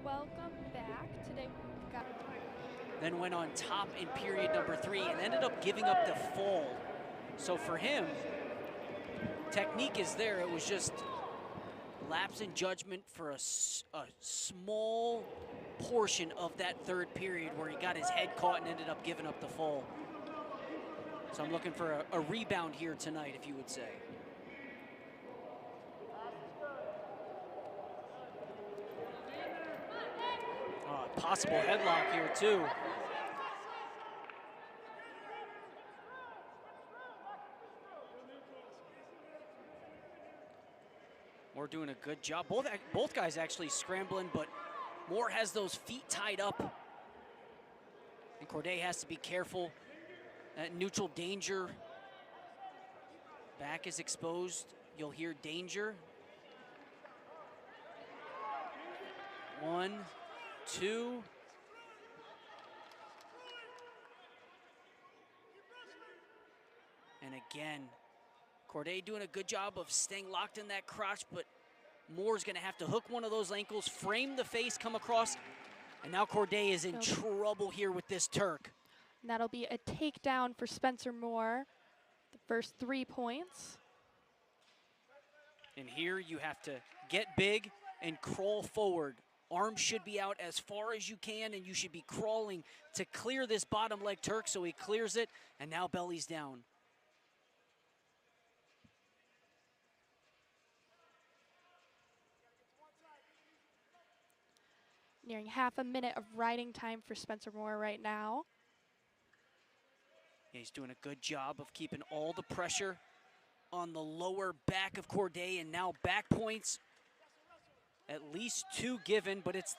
Welcome back. Today we've got... Then went on top in period number 3 and ended up giving up the fall. So for him, technique is there. It was just lapse in judgment for a small portion of that third period where he got his head caught and ended up giving up the fall. So I'm looking for a rebound here tonight, if you would say. Possible headlock here too. Moore doing a good job. Both guys actually scrambling, but Moore has those feet tied up. And Corday has to be careful. That neutral danger. Back is exposed. You'll hear danger. 1, 2. And again, Corday doing a good job of staying locked in that crotch, but Moore's gonna have to hook one of those ankles, frame the face, come across, and now Corday is in trouble here with this Turk. And that'll be a takedown for Spencer Moore, the first 3 points. And here you have to get big and crawl forward. Arms should be out as far as you can, and you should be crawling to clear this bottom leg Turk, so he clears it, and now belly's down. Nearing half a minute of riding time for Spencer Moore right now. Yeah, he's doing a good job of keeping all the pressure on the lower back of Corday, and now back points. At least 2 given, but it's...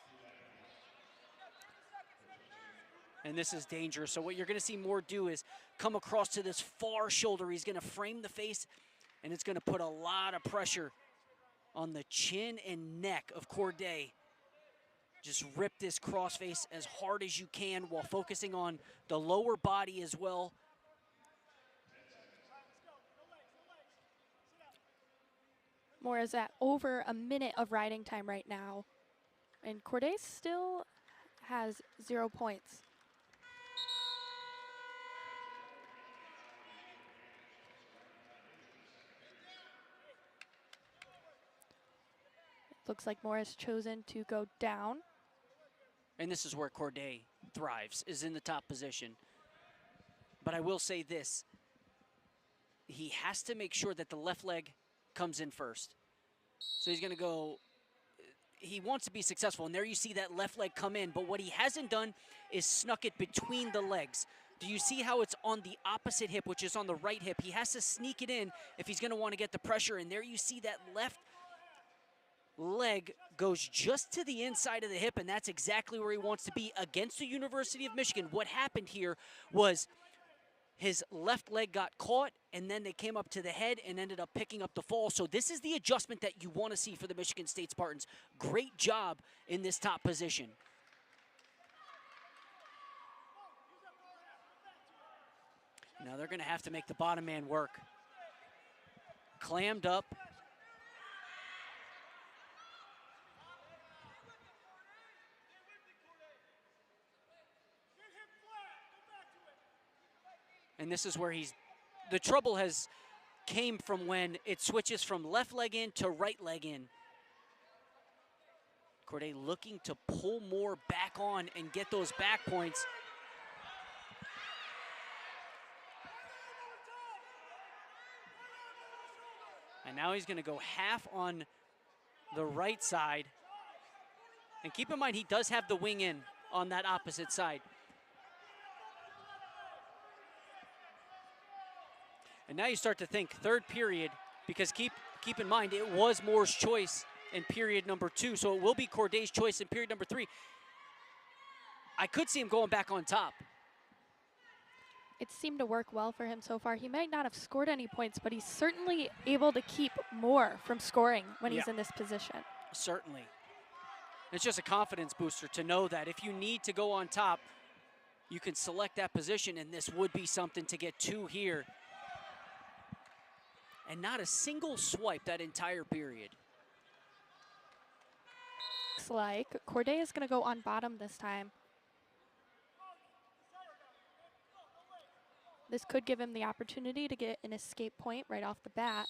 And this is dangerous. So what you're going to see Moore do is come across to this far shoulder. He's going to frame the face, and it's going to put a lot of pressure on the chin and neck of Corday. Just rip this crossface as hard as you can while focusing on the lower body as well. Moore is at over a minute of riding time right now. And Corday still has 0 points. Looks like Moore has chosen to go down. And this is where Corday thrives, is in the top position. But I will say this. He has to make sure that the left leg comes in first. So he's going to go, he wants to be successful. And there you see that left leg come in. But what he hasn't done is snuck it between the legs. Do you see how it's on the opposite hip, which is on the right hip? He has to sneak it in if he's going to want to get the pressure. And there you see that left leg goes just to the inside of the hip, and that's exactly where he wants to be against the University of Michigan. What happened here was his left leg got caught, and then they came up to the head and ended up picking up the fall. So this is the adjustment that you want to see for the Michigan State Spartans. Great job in this top position. Now they're going to have to make the bottom man work. Clammed up. And this is where the trouble came from when it switches from left leg in to right leg in. Corday looking to pull Moore back on and get those back points. And now he's going to go half on the right side. And keep in mind, he does have the wing in on that opposite side. And now you start to think third period, because keep in mind, it was Moore's choice in period number 2, so it will be Corday's choice in period number 3. I could see him going back on top. It seemed to work well for him so far. He might not have scored any points, but he's certainly able to keep Moore from scoring when he's in this position. Certainly. It's just a confidence booster to know that if you need to go on top, you can select that position, and this would be something to get 2 here. And not a single swipe that entire period. looks like Corday is going to go on bottom this time. This could give him the opportunity to get an escape point right off the bat.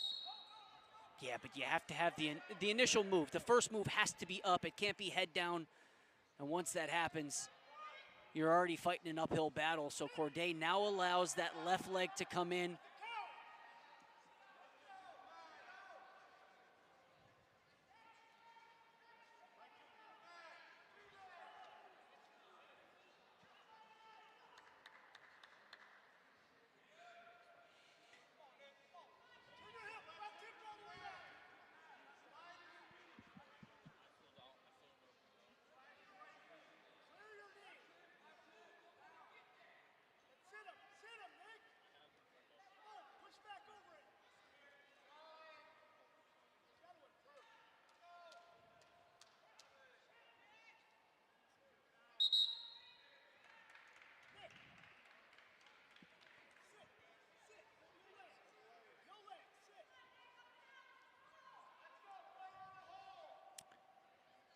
Yeah, but you have to have the initial move. The first move has to be up. It can't be head down. And once that happens, you're already fighting an uphill battle. So Corday now allows that left leg to come in.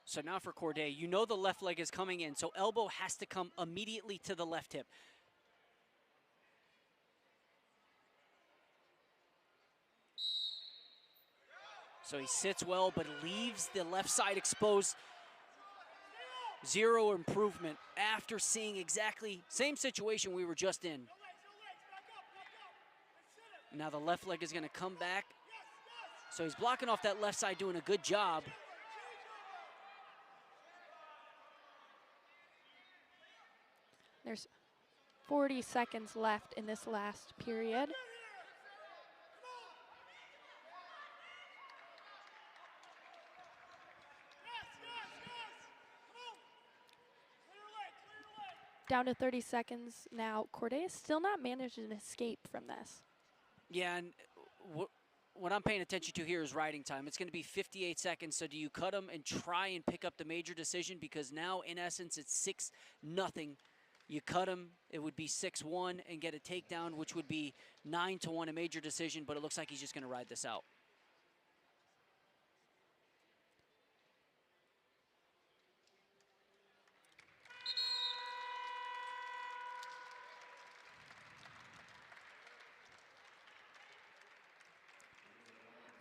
So now for Corday, you know the left leg is coming in, so elbow has to come immediately to the left hip. So he sits well, but leaves the left side exposed. Zero improvement after seeing exactly same situation we were just in. Now the left leg is going to come back. So he's blocking off that left side, doing a good job. There's 40 seconds left in this last period. Down to 30 seconds now. Corday is still not managed an escape from this. Yeah, and what I'm paying attention to here is riding time. It's going to be 58 seconds, so do you cut him and try and pick up the major decision? Because now, in essence, it's 6-0. You cut him, it would be 6-1 and get a takedown, which would be 9-1, a major decision, but it looks like he's just going to ride this out.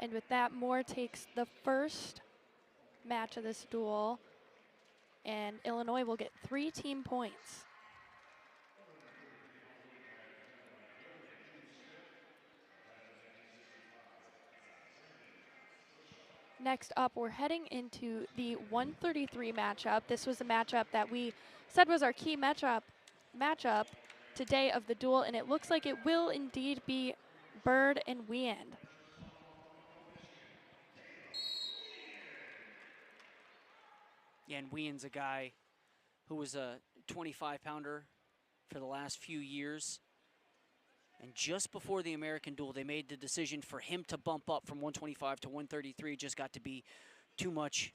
And with that, Moore takes the first match of this duel, and Illinois will get 3 team points. Next up, we're heading into the 133 matchup. This was a matchup that we said was our key matchup today of the duel, and it looks like it will indeed be Bird and Wean. Yeah, and Wean's a guy who was a 25-pounder for the last few years. And just before the American duel, they made the decision for him to bump up from 125 to 133. It just got to be too much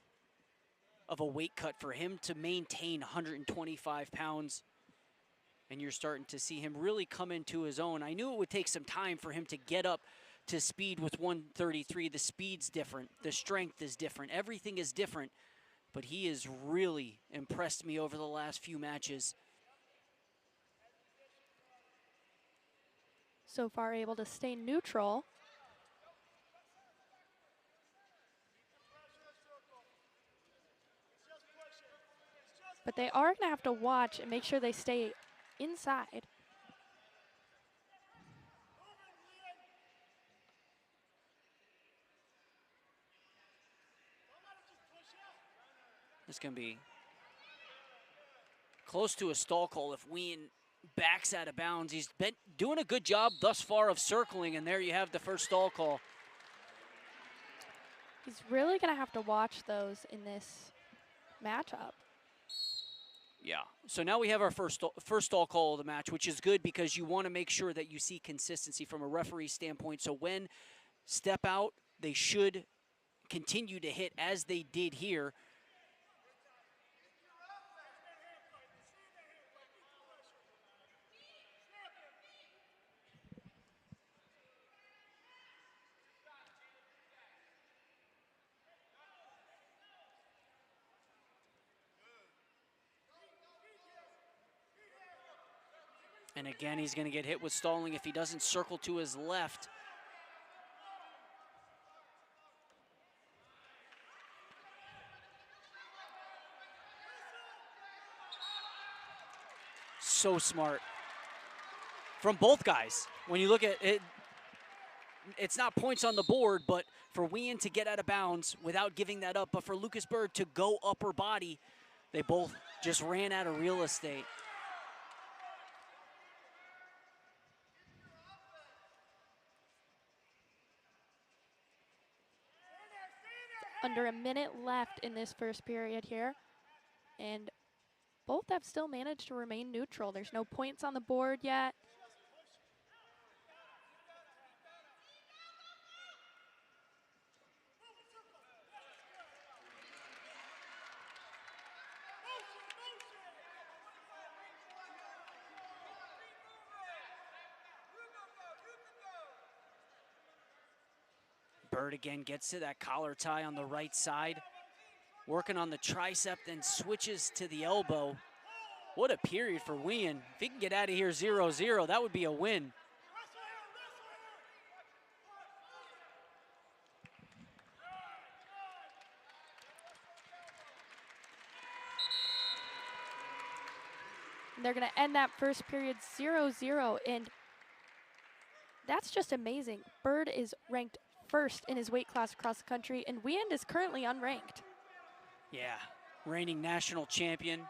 of a weight cut for him to maintain 125 pounds. And you're starting to see him really come into his own. I knew it would take some time for him to get up to speed with 133. The speed's different. The strength is different. Everything is different. But he has really impressed me over the last few matches. So far able to stay neutral. But they are going to have to watch and make sure they stay inside. It's going to be close to a stall call if Wean backs out of bounds. He's been doing a good job thus far of circling, and there you have the first stall call. He's really going to have to watch those in this matchup. Yeah, so now we have our first stall call of the match, which is good because you want to make sure that you see consistency from a referee standpoint. So when step out, they should continue to hit as they did here. And again, he's going to get hit with stalling if he doesn't circle to his left. So smart from both guys. When you look at it, it's not points on the board, but for Wean to get out of bounds without giving that up, but for Lucas Bird to go upper body, they both just ran out of real estate. Under a minute left in this first period here, and both have still managed to remain neutral. There's no points on the board yet. Bird again gets to that collar tie on the right side, working on the tricep, then switches to the elbow. What a period for Wean. If he can get out of here 0-0, that would be a win. They're going to end that first period 0-0, and that's just amazing. Bird is ranked first in his weight class across the country, and Wean is currently unranked. Yeah, reigning national champion,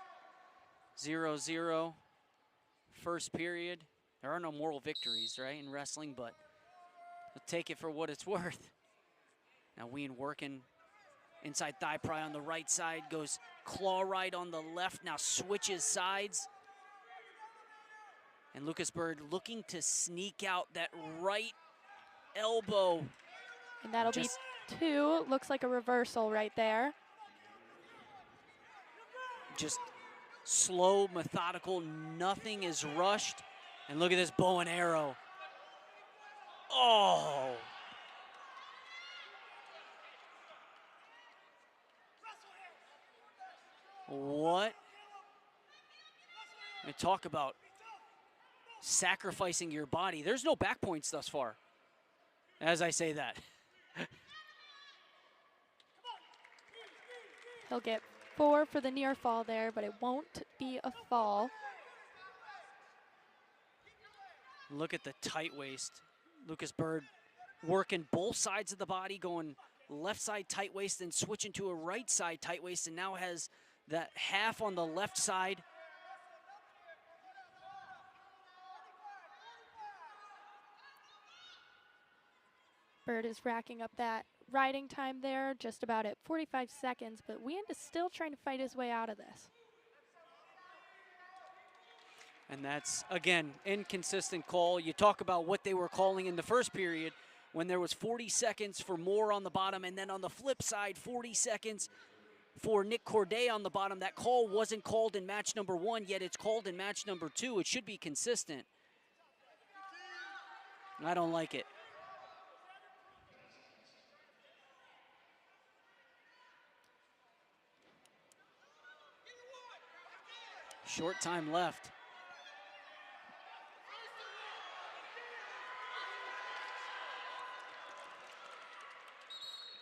0-0, first period. There are no moral victories, right, in wrestling, but we'll take it for what it's worth. Now Wean working inside thigh pry on the right side, goes claw right on the left, now switches sides. And Lucas Bird looking to sneak out that right elbow. And that'll be 2. Looks like a reversal right there. Just slow, methodical, nothing is rushed. And look at this bow and arrow. Oh! What? I mean, talk about sacrificing your body. There's no back points thus far, as I say that. He'll get 4 for the near fall there, but it won't be a fall. Look at the tight waist. Lucas Bird working both sides of the body, going left side tight waist, then switching to a right side tight waist, and now has that half on the left side. Bird is racking up that riding time there, just about at 45 seconds, but Wean is still trying to fight his way out of this. And that's, again, inconsistent call. You talk about what they were calling in the first period when there was 40 seconds for Moore on the bottom, and then on the flip side, 40 seconds for Nick Corday on the bottom. That call wasn't called in match number 1, yet it's called in match number 2. It should be consistent. I don't like it. Short time left.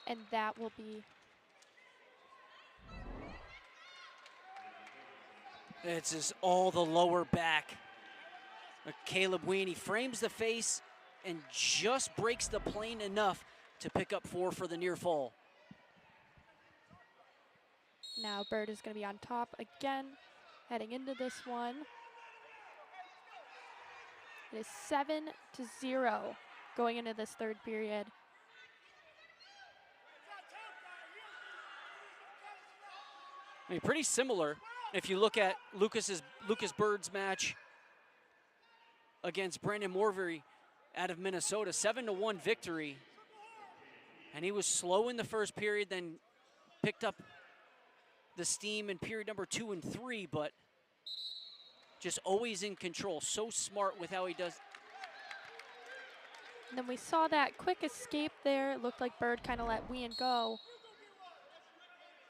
And that will be... It's just all the lower back. Caleb Wean, he frames the face and just breaks the plane enough to pick up 4 for the near fall. Now Bird is going to be on top again, heading into this one. It is 7-0 going into this third period. I mean, pretty similar if you look at Lucas Bird's match against Brandon Morvery out of Minnesota, 7-1 victory. And he was slow in the first period, then picked up the steam in period number 2 and 3, but just always in control. So smart with how he does. And then we saw that quick escape there. It looked like Bird kind of let Wean go.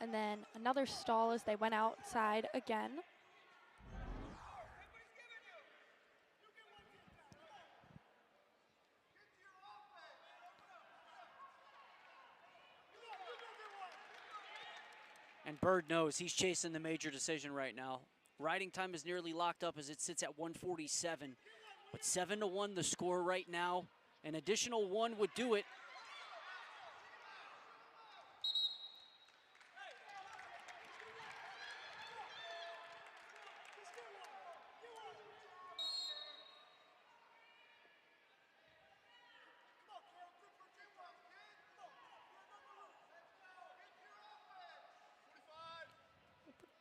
And then another stall as they went outside again. And Bird knows he's chasing the major decision right now. Riding time is nearly locked up as it sits at 147. But 7-1 the score right now. An additional one would do it.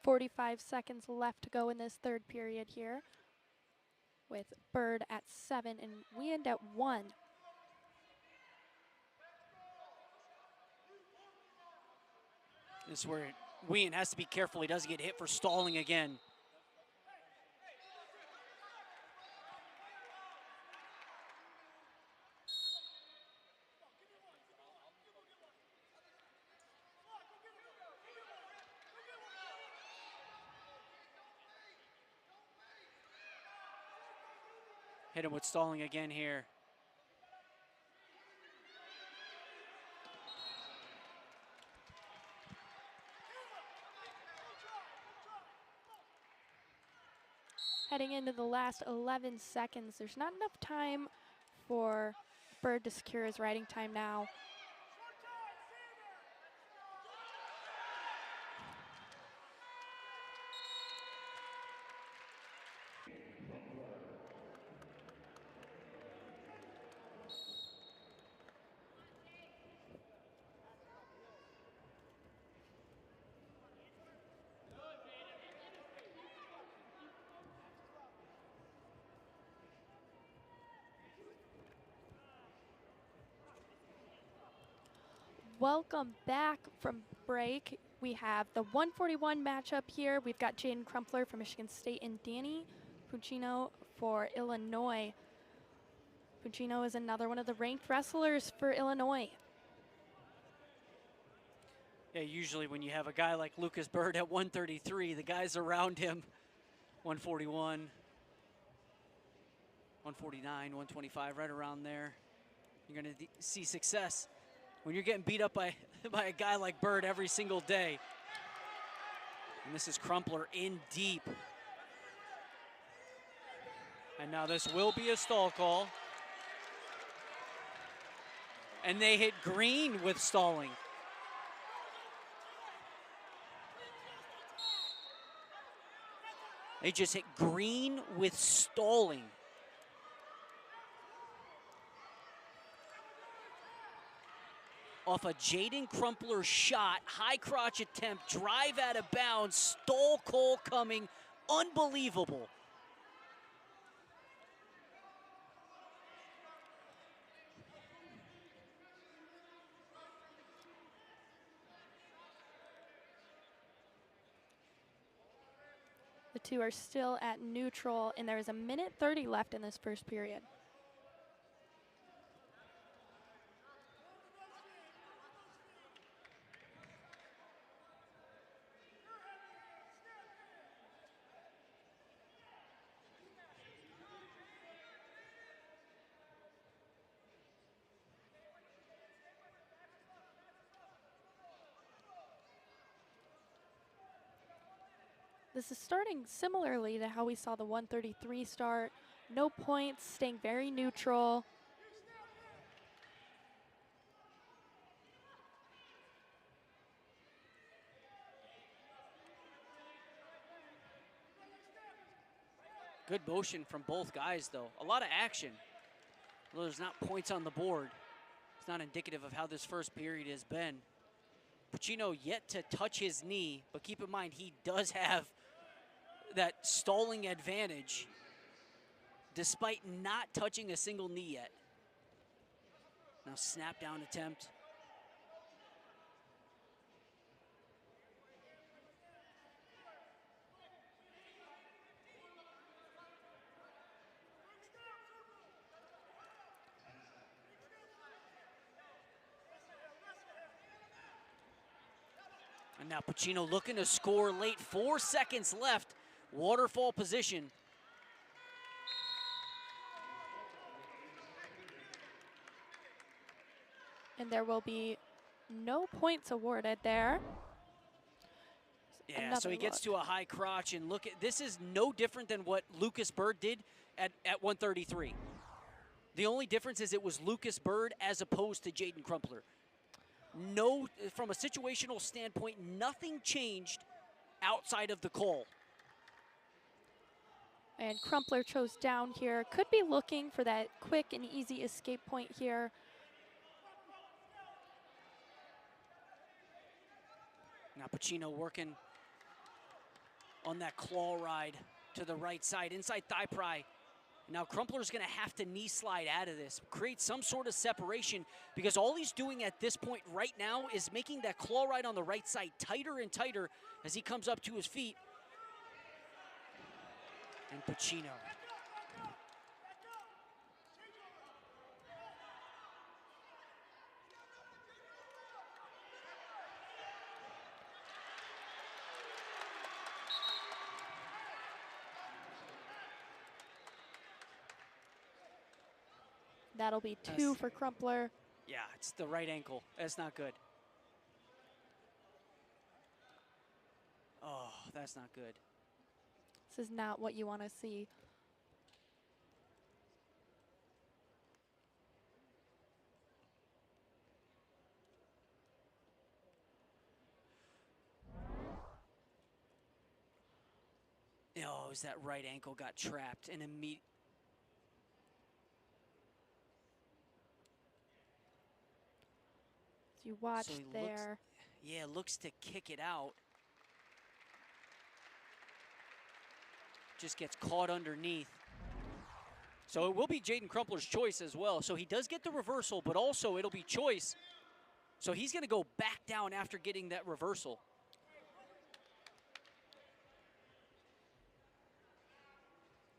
.45 seconds left to go in this third period here, with Bird at 7 and Wean at 1. This is where Wean has to be careful he doesn't get hit for stalling again. Hit him with stalling again here. Heading into the last 11 seconds, there's not enough time for Bird to secure his riding time now. Welcome back from break. We have the 141 matchup here. We've got Jaden Crumpler from Michigan State and Danny Puccino for Illinois. Puccino is another one of the ranked wrestlers for Illinois. Yeah, usually when you have a guy like Lucas Bird at 133, the guys around him, 141, 149, 125, right around there, you're going to see success. When you're getting beat up by a guy like Bird every single day. And this is Crumpler in deep. And now this will be a stall call. And they hit green with stalling. They just hit green with stalling. Off a Jaden Crumpler shot, high crotch attempt, drive out of bounds, stall call coming, unbelievable. The two are still at neutral, and there is a minute 30 left in this first period. This is starting similarly to how we saw the 133 start. No points, staying very neutral. Good motion from both guys, though. A lot of action. Although there's not points on the board, it's not indicative of how this first period has been. Puccino yet to touch his knee, but keep in mind he does have that stalling advantage despite not touching a single knee yet. Now snap down attempt. And now Puccino looking to score late, 4 seconds left. Waterfall position. And there will be no points awarded there. Yeah, so he gets to a high crotch, and look at this is no different than what Lucas Bird did at 133. The only difference is it was Lucas Bird as opposed to Jaden Crumpler. No, from a situational standpoint, nothing changed outside of the call. And Crumpler chose down here. Could be looking for that quick and easy escape point here. Now Pacino working on that claw ride to the right side, inside thigh pry. Now Crumpler's gonna have to knee slide out of this, create some sort of separation, because all he's doing at this point right now is making that claw ride on the right side tighter and tighter as he comes up to his feet. And Pacino. That'll be 2 for Crumpler. Yeah, it's the right ankle. That's not good. Oh, that's not good. This is not what you want to see. Oh, as that right ankle got trapped and immediately. You watch So there. Looks to kick it out. Just gets caught underneath. So it will be Jaden Crumpler's choice as well. So he does get the reversal, but also it'll be choice. So he's going to go back down after getting that reversal.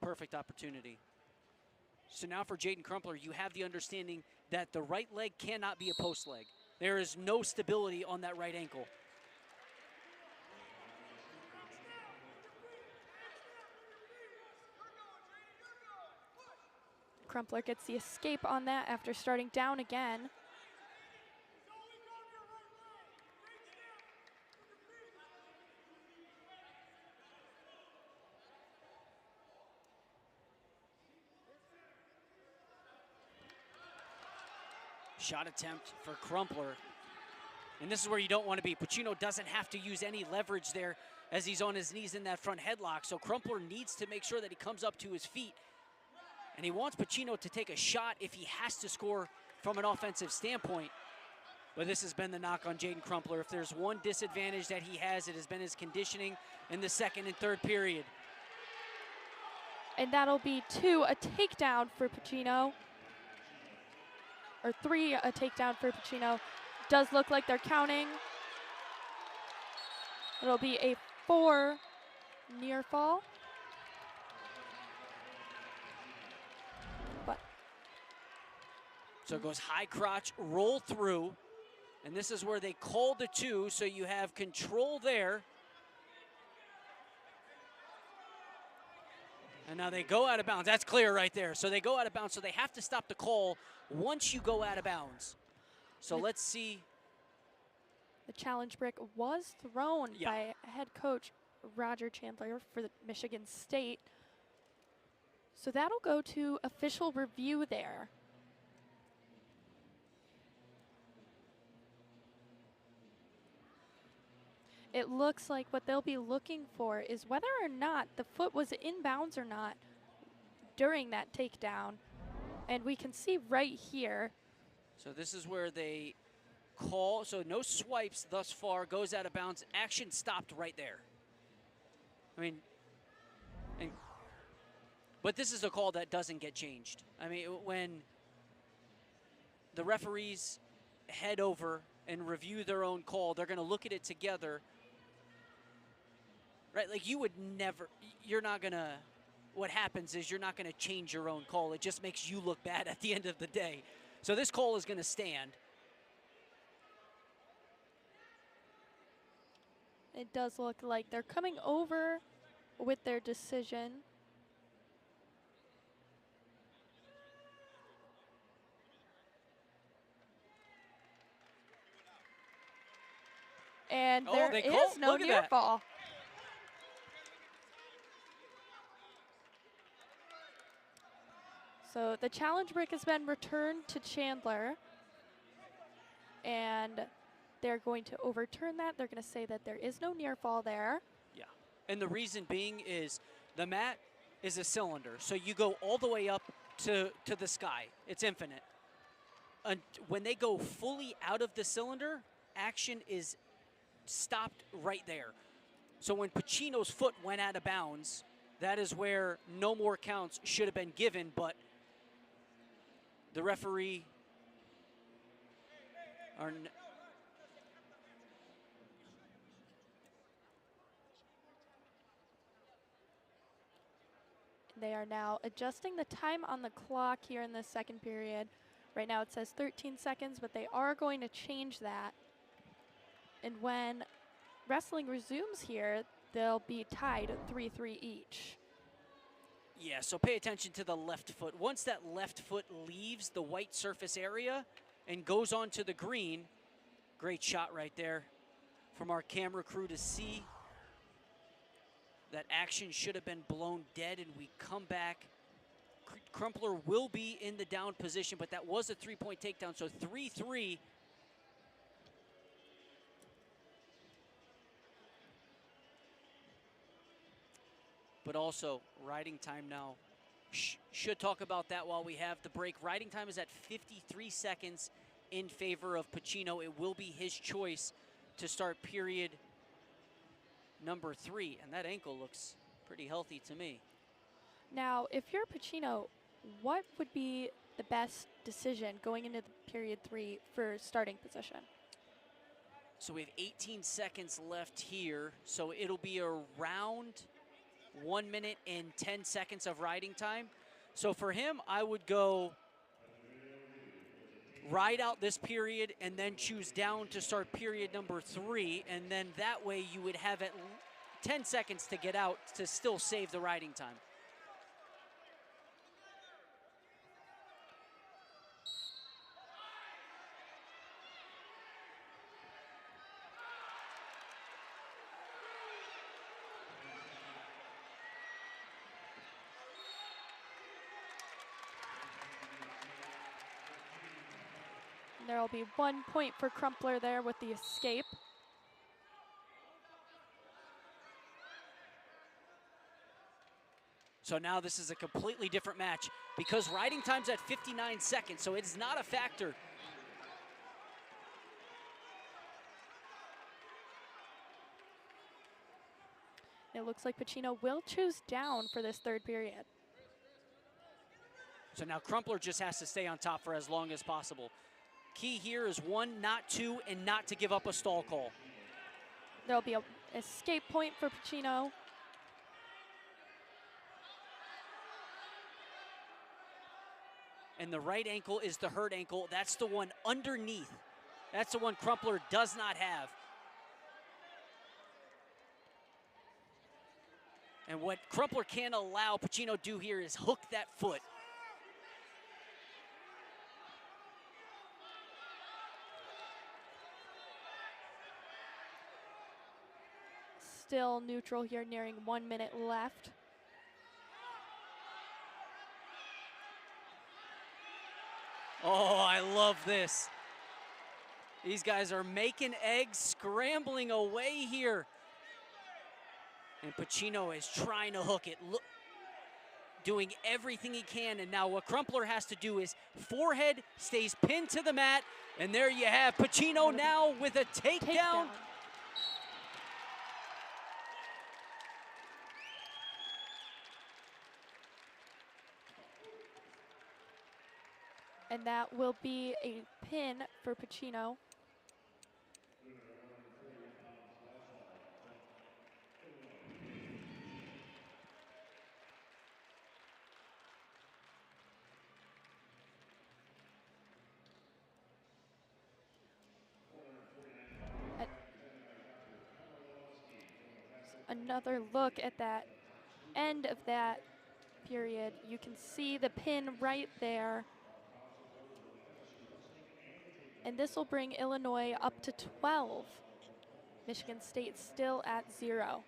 Perfect opportunity. So now for Jaden Crumpler, you have the understanding that the right leg cannot be a post leg. There is no stability on that right ankle. Crumpler gets the escape on that after starting down again. Shot attempt for Crumpler. And this is where you don't want to be. Pacino doesn't have to use any leverage there as he's on his knees in that front headlock. So Crumpler needs to make sure that he comes up to his feet. And he wants Pacino to take a shot if he has to score from an offensive standpoint. But this has been the knock on Jaden Crumpler. If there's one disadvantage that he has, it has been his conditioning in the second and third period. And that'll be 2, a takedown for Pacino. Or 3, a takedown for Pacino. Does look like they're counting. It'll be a 4 near fall. But so it goes high crotch, roll through. And this is where they call the 2, so you have control there. And now they go out of bounds. That's clear right there. So they go out of bounds, so they have to stop the call once you go out of bounds. So let's see. The challenge brick was thrown by head coach Roger Chandler for the Michigan State. So that'll go to official review there. It looks like what they'll be looking for is whether or not the foot was in bounds or not during that takedown. And we can see right here. So this is where they call, so no swipes thus far, goes out of bounds. Action stopped right there. I mean, but this is a call that doesn't get changed. I mean, when the referees head over and review their own call, they're going to look at it together. Right, like you would never, you're not going to, what happens is you're not going to change your own call. It just makes you look bad at the end of the day. So this call is going to stand. It does look like they're coming over with their decision. And there is no near fall. So the challenge brick has been returned to Chandler, and they're going to overturn that. They're going to say that there is no near fall there. Yeah, and the reason being is the mat is a cylinder, so you go all the way up to the sky. It's infinite. And when they go fully out of the cylinder, action is stopped right there. So when Pacino's foot went out of bounds, that is where no more counts should have been given, but the referee They are now adjusting the time on the clock here in this second period. Right now it says 13 seconds, but they are going to change that. And when wrestling resumes here, they'll be tied at 3-3 each. Yeah, so pay attention to the left foot. Once that left foot leaves the white surface area and goes onto the green, great shot right there from our camera crew to see. That action should have been blown dead, and we come back. Crumpler will be in the down position, but that was a three-point takedown, so 3-3. But also, riding time now. Should talk about that while we have the break. Riding time is at 53 seconds in favor of Pacino. It will be his choice to start period number 3, and that ankle looks pretty healthy to me. Now, if you're Pacino, what would be the best decision going into the period 3 for starting position? So we have 18 seconds left here, so it'll be around 1 minute and 10 seconds of riding time. So for him, I would go ride out this period and then choose down to start period number 3, and then that way you would have 10 seconds to get out to still save the riding time. There will be 1 point for Crumpler there with the escape. So now this is a completely different match because riding time's at 59 seconds, so it's not a factor. It looks like Pacino will choose down for this third period. So now Crumpler just has to stay on top for as long as possible. Key here is 1, not 2, and not to give up a stall call. There'll be an escape point for Pacino. And the right ankle is the hurt ankle. That's the one underneath. That's the one Crumpler does not have. And what Crumpler can't allow Pacino do here is hook that foot. Still neutral here, nearing 1 minute left. Oh, I love this. These guys are making eggs, scrambling away here. And Pacino is trying to hook it, doing everything he can. And now what Crumpler has to do is forehead stays pinned to the mat. And there you have Pacino now with a takedown. And that will be a pin for Pacino. Another look at that end of that period. You can see the pin right there. And this will bring Illinois up to 12. Michigan State still at 0.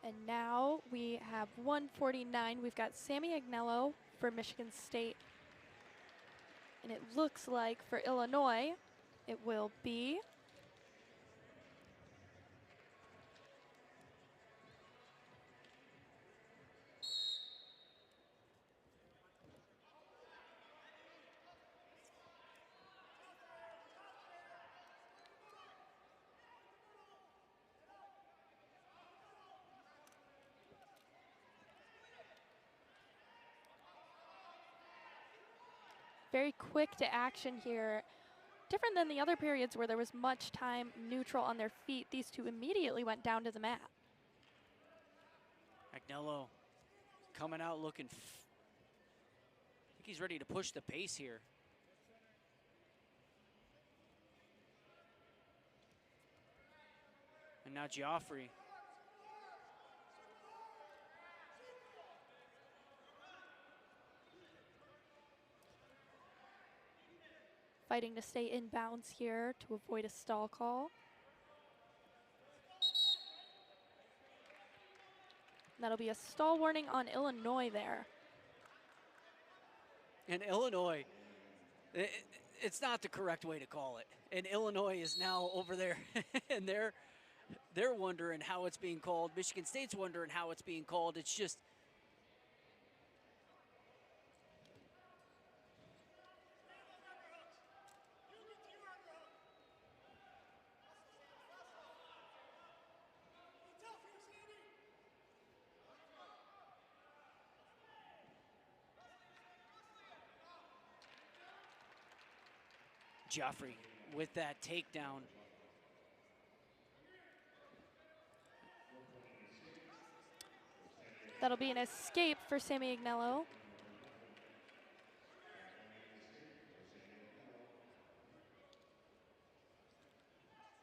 And now we have 149. We've got Sammy Agnello for Michigan State. And it looks like for Illinois, it will be very quick to action here. Different than the other periods where there was much time neutral on their feet. These two immediately went down to the mat. Agnello coming out looking, I think he's ready to push the pace here. And now Geoffrey. Fighting to stay in bounds here to avoid a stall call. That'll be a stall warning on Illinois there. And Illinois, it's not the correct way to call it. And Illinois is now over there, and they're wondering how it's being called. Michigan State's wondering how it's being called. It's just, Geoffrey with that takedown. That'll be an escape for Sammy Agnello.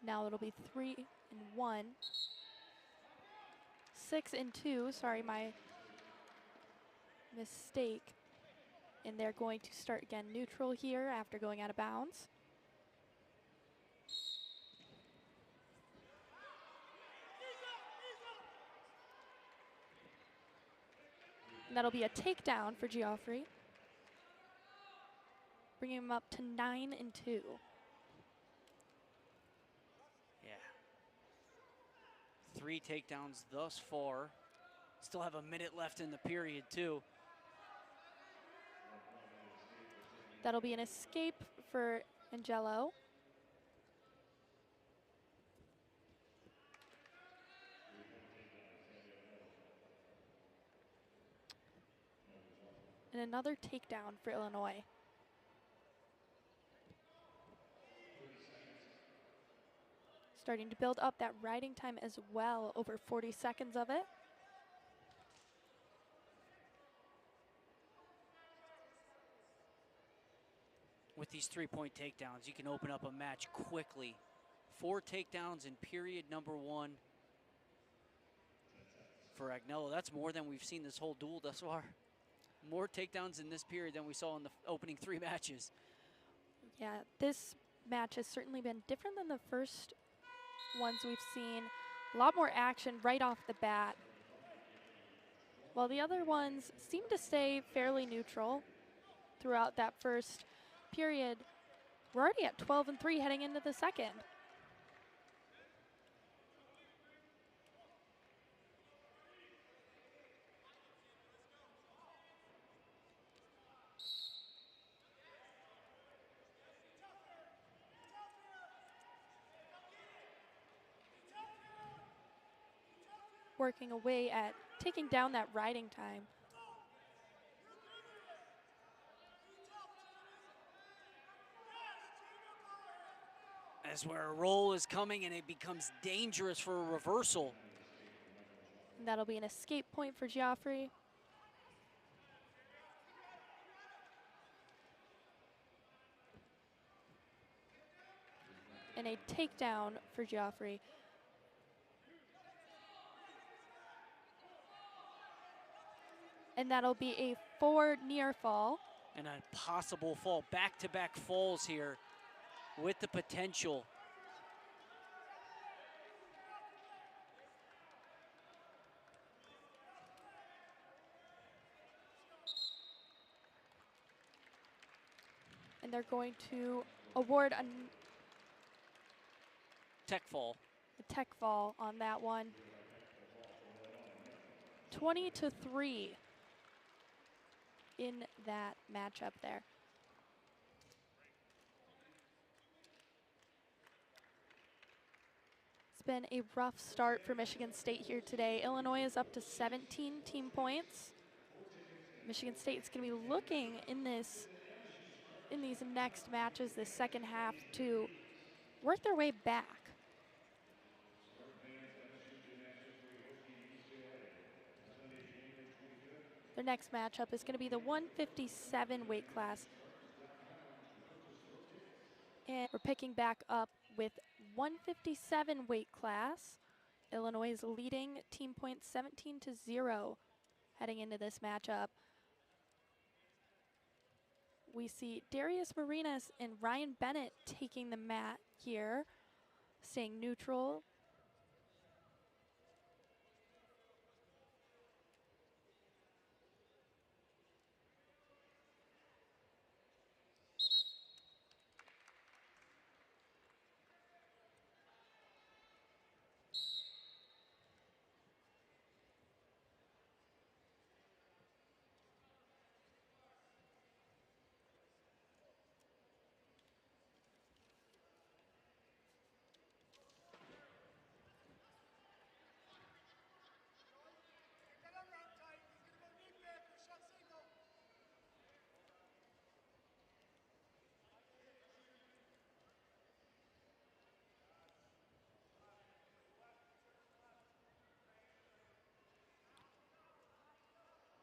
Now it'll be 3-1. 6-2, sorry, my mistake. And they're going to start again neutral here after going out of bounds. And that'll be a takedown for Geoffrey, bringing him up to 9-2. Yeah. 3 takedowns thus far. Still have a minute left in the period, too. That'll be an escape for Agnello. And another takedown for Illinois. Starting to build up that riding time as well, over 40 seconds of it. With these 3-point takedowns, you can open up a match quickly. 4 takedowns in period number 1 for Agnello. That's more than we've seen this whole duel thus far. More takedowns in this period than we saw in the opening 3 matches. Yeah, this match has certainly been different than the first ones we've seen. A lot more action right off the bat. While the other ones seem to stay fairly neutral throughout that first period, we're already at 12-3 heading into the second. Working away at taking down that riding time. As where a roll is coming and it becomes dangerous for a reversal. And that'll be an escape point for Geoffrey. And a takedown for Geoffrey. And that'll be a 4 near fall. And a possible fall. Back-to-back falls here with the potential. and they're going to award a Tech fall. tech fall on that one. 20-3 in that matchup there. It's been a rough start for Michigan State here today. Illinois is up to 17 team points. Michigan State's going to be looking in these next matches, this second half, to work their way back. Their next matchup is going to be the 157 weight class. And we're picking back up with 157 weight class. Illinois is leading team points 17-0 heading into this matchup. We see Darius Marinas and Ryan Bennett taking the mat here, staying neutral.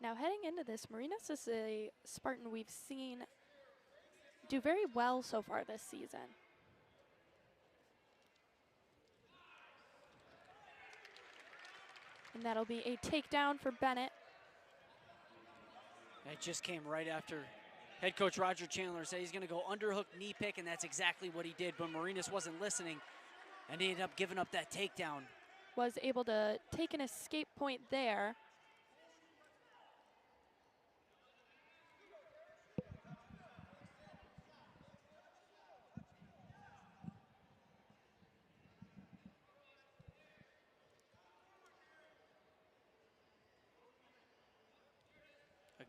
Now heading into this, Marinas is a Spartan we've seen do very well so far this season. And that'll be a takedown for Bennett. It just came right after head coach Roger Chandler said he's going to go underhook knee pick, and that's exactly what he did. But Marinas wasn't listening, and he ended up giving up that takedown. Was able to take an escape point there.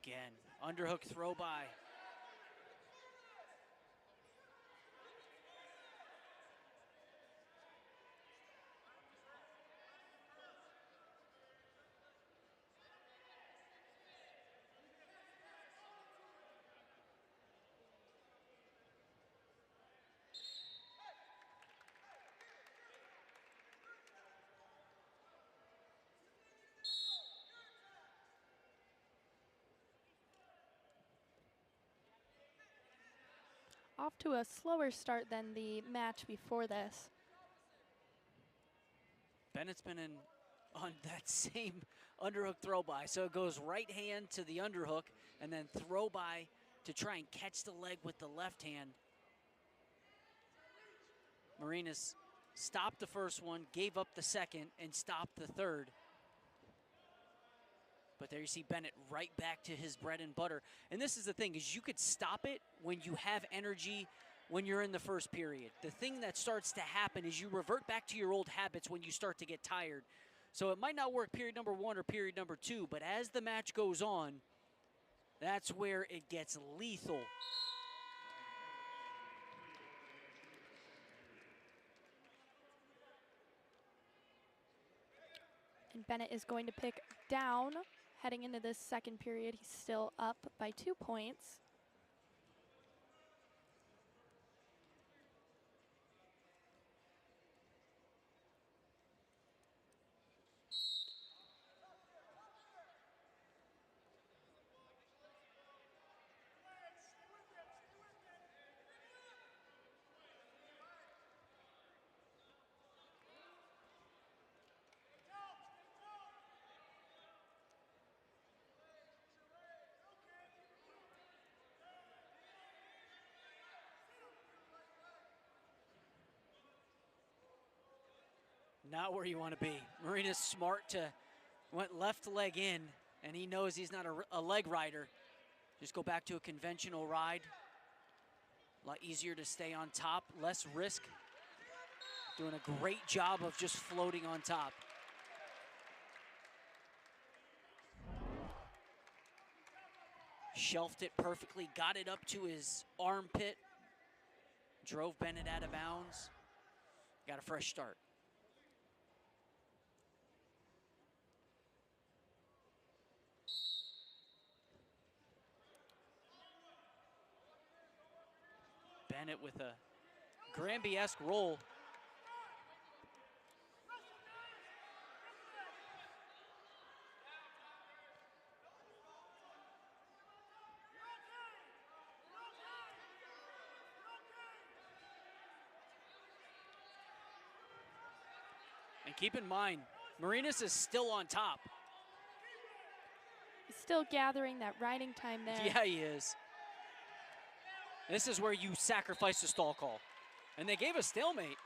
Again, underhook throw by. Off to a slower start than the match before this. Bennett's been in on that same underhook throw by. So it goes right hand to the underhook and then throw by to try and catch the leg with the left hand. Marinas stopped the first one, gave up the second, and stopped the third. But there you see Bennett right back to his bread and butter. And this is the thing, is you could stop it when you have energy when you're in the first period. The thing that starts to happen is you revert back to your old habits when you start to get tired. So it might not work period number 1 or period number 2, but as the match goes on, that's where it gets lethal. And Bennett is going to pick down. Heading into this second period, he's still up by 2 points. Not where you want to be. Marinas smart to went left leg in, and he knows he's not a leg rider. Just go back to a conventional ride. A lot easier to stay on top, less risk. Doing a great job of just floating on top. Shelved it perfectly, got it up to his armpit, drove Bennett out of bounds. Got a fresh start. Bennett with a Granby-esque roll. And keep in mind, Marinas is still on top. He's still gathering that riding time there. Yeah, he is. This is where you sacrifice the stall call. And they gave a stalemate.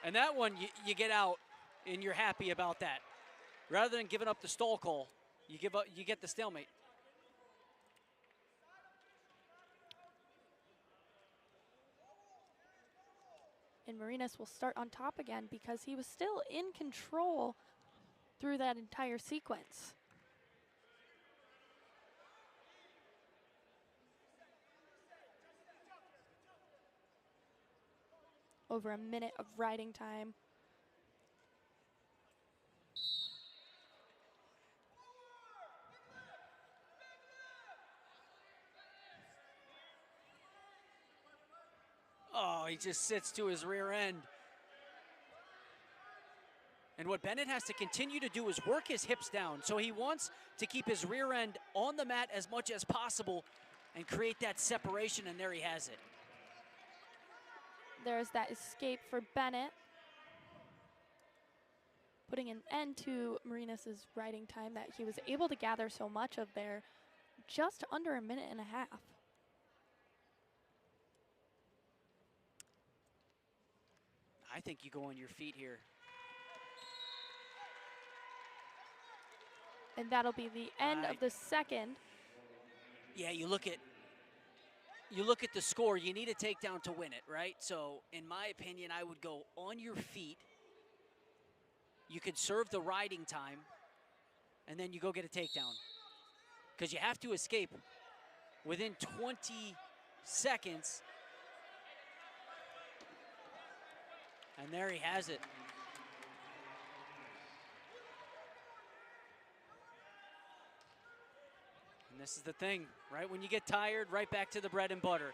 And that one, you get out and you're happy about that. Rather than giving up the stall call, you get the stalemate. And Marinas will start on top again because he was still in control through that entire sequence. Over a minute of riding time. Oh, he just sits to his rear end. And what Bennett has to continue to do is work his hips down. So he wants to keep his rear end on the mat as much as possible and create that separation, and there he has it. There's that escape for Bennett, putting an end to Marinas' riding time that he was able to gather so much of there, just under a minute and a half. I think you go on your feet here. And that'll be the end of the second. Yeah, you look at the score, you need a takedown to win it, right? So in my opinion, I would go on your feet. You could serve the riding time, and then you go get a takedown. Because you have to escape within 20 seconds. And there he has it. And this is the thing, right? When you get tired, right back to the bread and butter.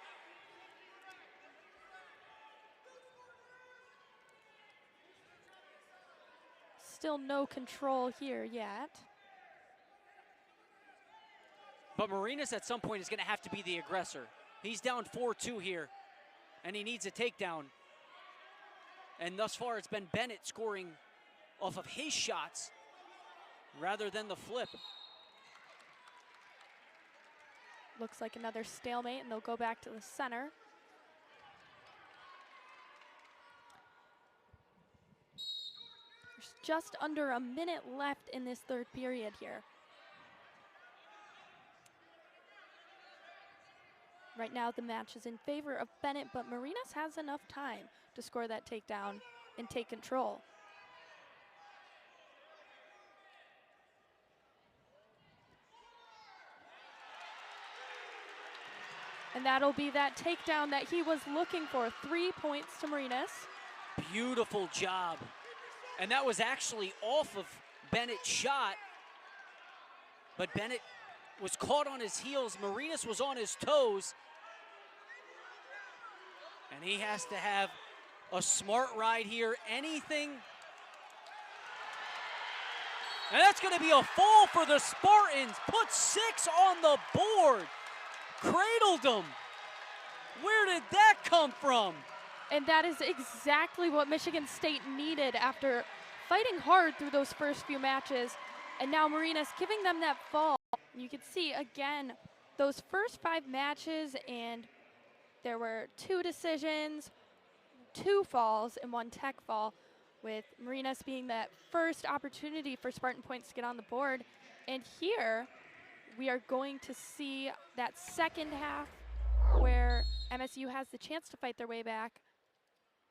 Still no control here yet. But Marinas at some point is going to have to be the aggressor. He's down 4-2 here, and he needs a takedown. And thus far, it's been Bennett scoring off of his shots rather than the flip. Looks like another stalemate, and they'll go back to the center. There's just under a minute left in this third period here. Right now, the match is in favor of Bennett, but Marinas has enough time to score that takedown and take control. And that'll be that takedown that he was looking for. 3 points to Marinas. Beautiful job. And that was actually off of Bennett's shot. But Bennett was caught on his heels. Marinas was on his toes. And he has to have a smart ride here. Anything. And that's going to be a fall for the Spartans. Put 6 on the board. Cradled him. Where did that come from? And that is exactly what Michigan State needed after fighting hard through those first few matches. And now Marinas giving them that fall. You can see, again, those first 5 matches, and there were 2 decisions, 2 falls, and 1 tech fall, with Marinas being that first opportunity for Spartan points to get on the board. And here, we are going to see that second half where MSU has the chance to fight their way back,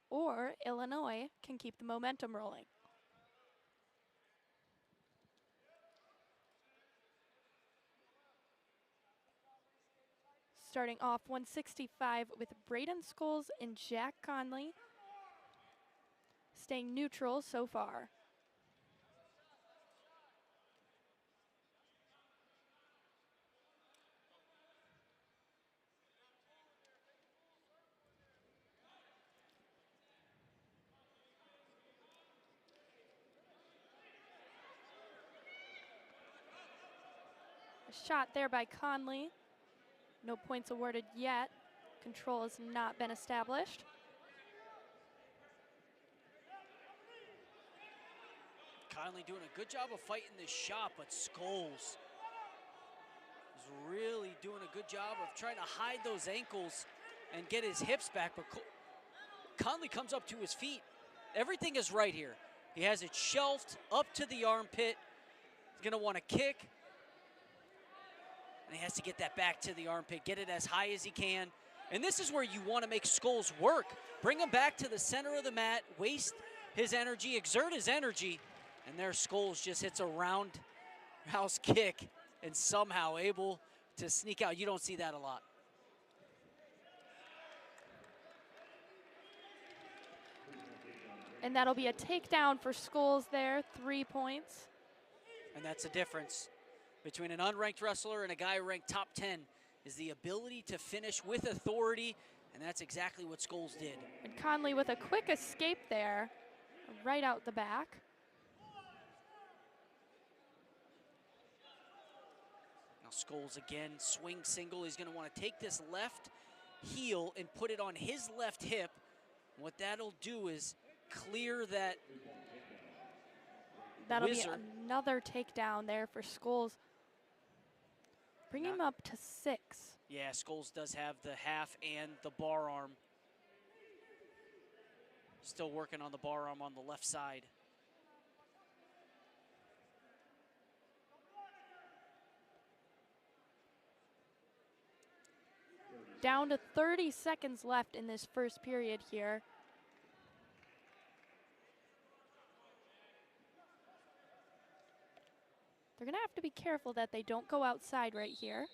or Illinois can keep the momentum rolling. Starting off 165 with Braden Scoles and Jack Conley, staying neutral so far. A shot there by Conley. No points awarded yet. Control has not been established. Conley doing a good job of fighting this shot, but Scoles is really doing a good job of trying to hide those ankles and get his hips back, but Conley comes up to his feet. Everything is right here. He has it shelved up to the armpit. He's gonna want to kick, and he has to get that back to the armpit, get it as high as he can. And this is where you want to make Scoles work. Bring him back to the center of the mat, waste his energy, exert his energy, and there Scoles just hits a roundhouse kick and somehow able to sneak out. You don't see that a lot. And that'll be a takedown for Scoles there, 3 points. And that's the difference between an unranked wrestler and a guy ranked top 10, is the ability to finish with authority, and that's exactly what Scoles did. And Conley with a quick escape there, right out the back. Now Scoles again, swing single. He's gonna wanna take this left heel and put it on his left hip. What that'll do is clear that That'll whizzer. be another takedown there for Scoles. Bring him up to 6. Yeah, Scoles does have the half and the bar arm. Still working on the bar arm on the left side. Down to 30 seconds left in this first period here. They're gonna have to be careful that they don't go outside right here.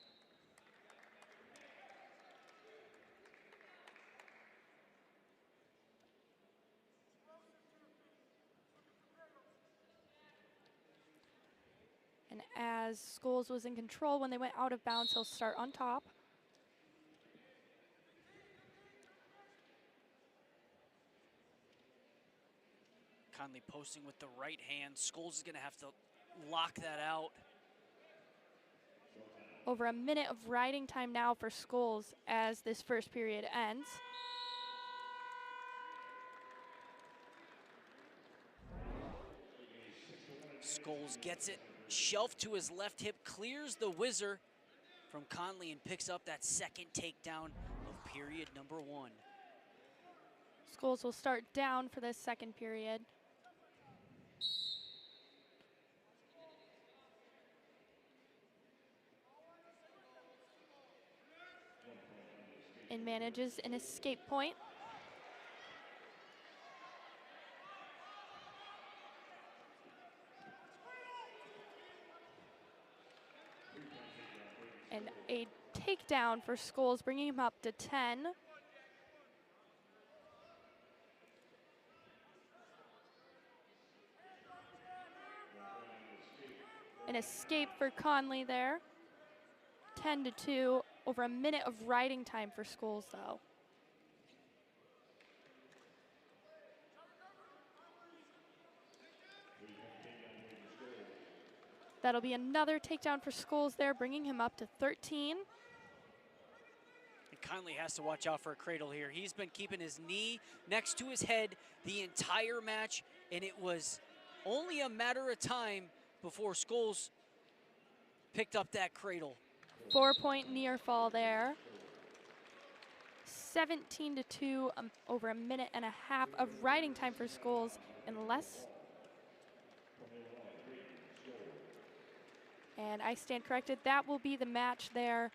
And as Scoles was in control when they went out of bounds, he'll start on top. Conley posting with the right hand. Scoles is gonna have to lock that out. Over a minute of riding time now for Scoles as this first period ends. Scoles gets it shelved to his left hip, clears the whizzer from Conley, and picks up that second takedown of period number 1. Scoles will start down for this second period. And manages an escape point. And a takedown for Scoles, bringing him up to 10. An escape for Conley there. 10-2. Over a minute of riding time for Scoles, though. That'll be another takedown for Scoles there, bringing him up to 13. And Conley has to watch out for a cradle here. He's been keeping his knee next to his head the entire match, and it was only a matter of time before Scoles picked up that cradle. 4-point near fall there. 17-2, over a minute and a half of riding time for Scoles in less. And I stand corrected. That will be the match there.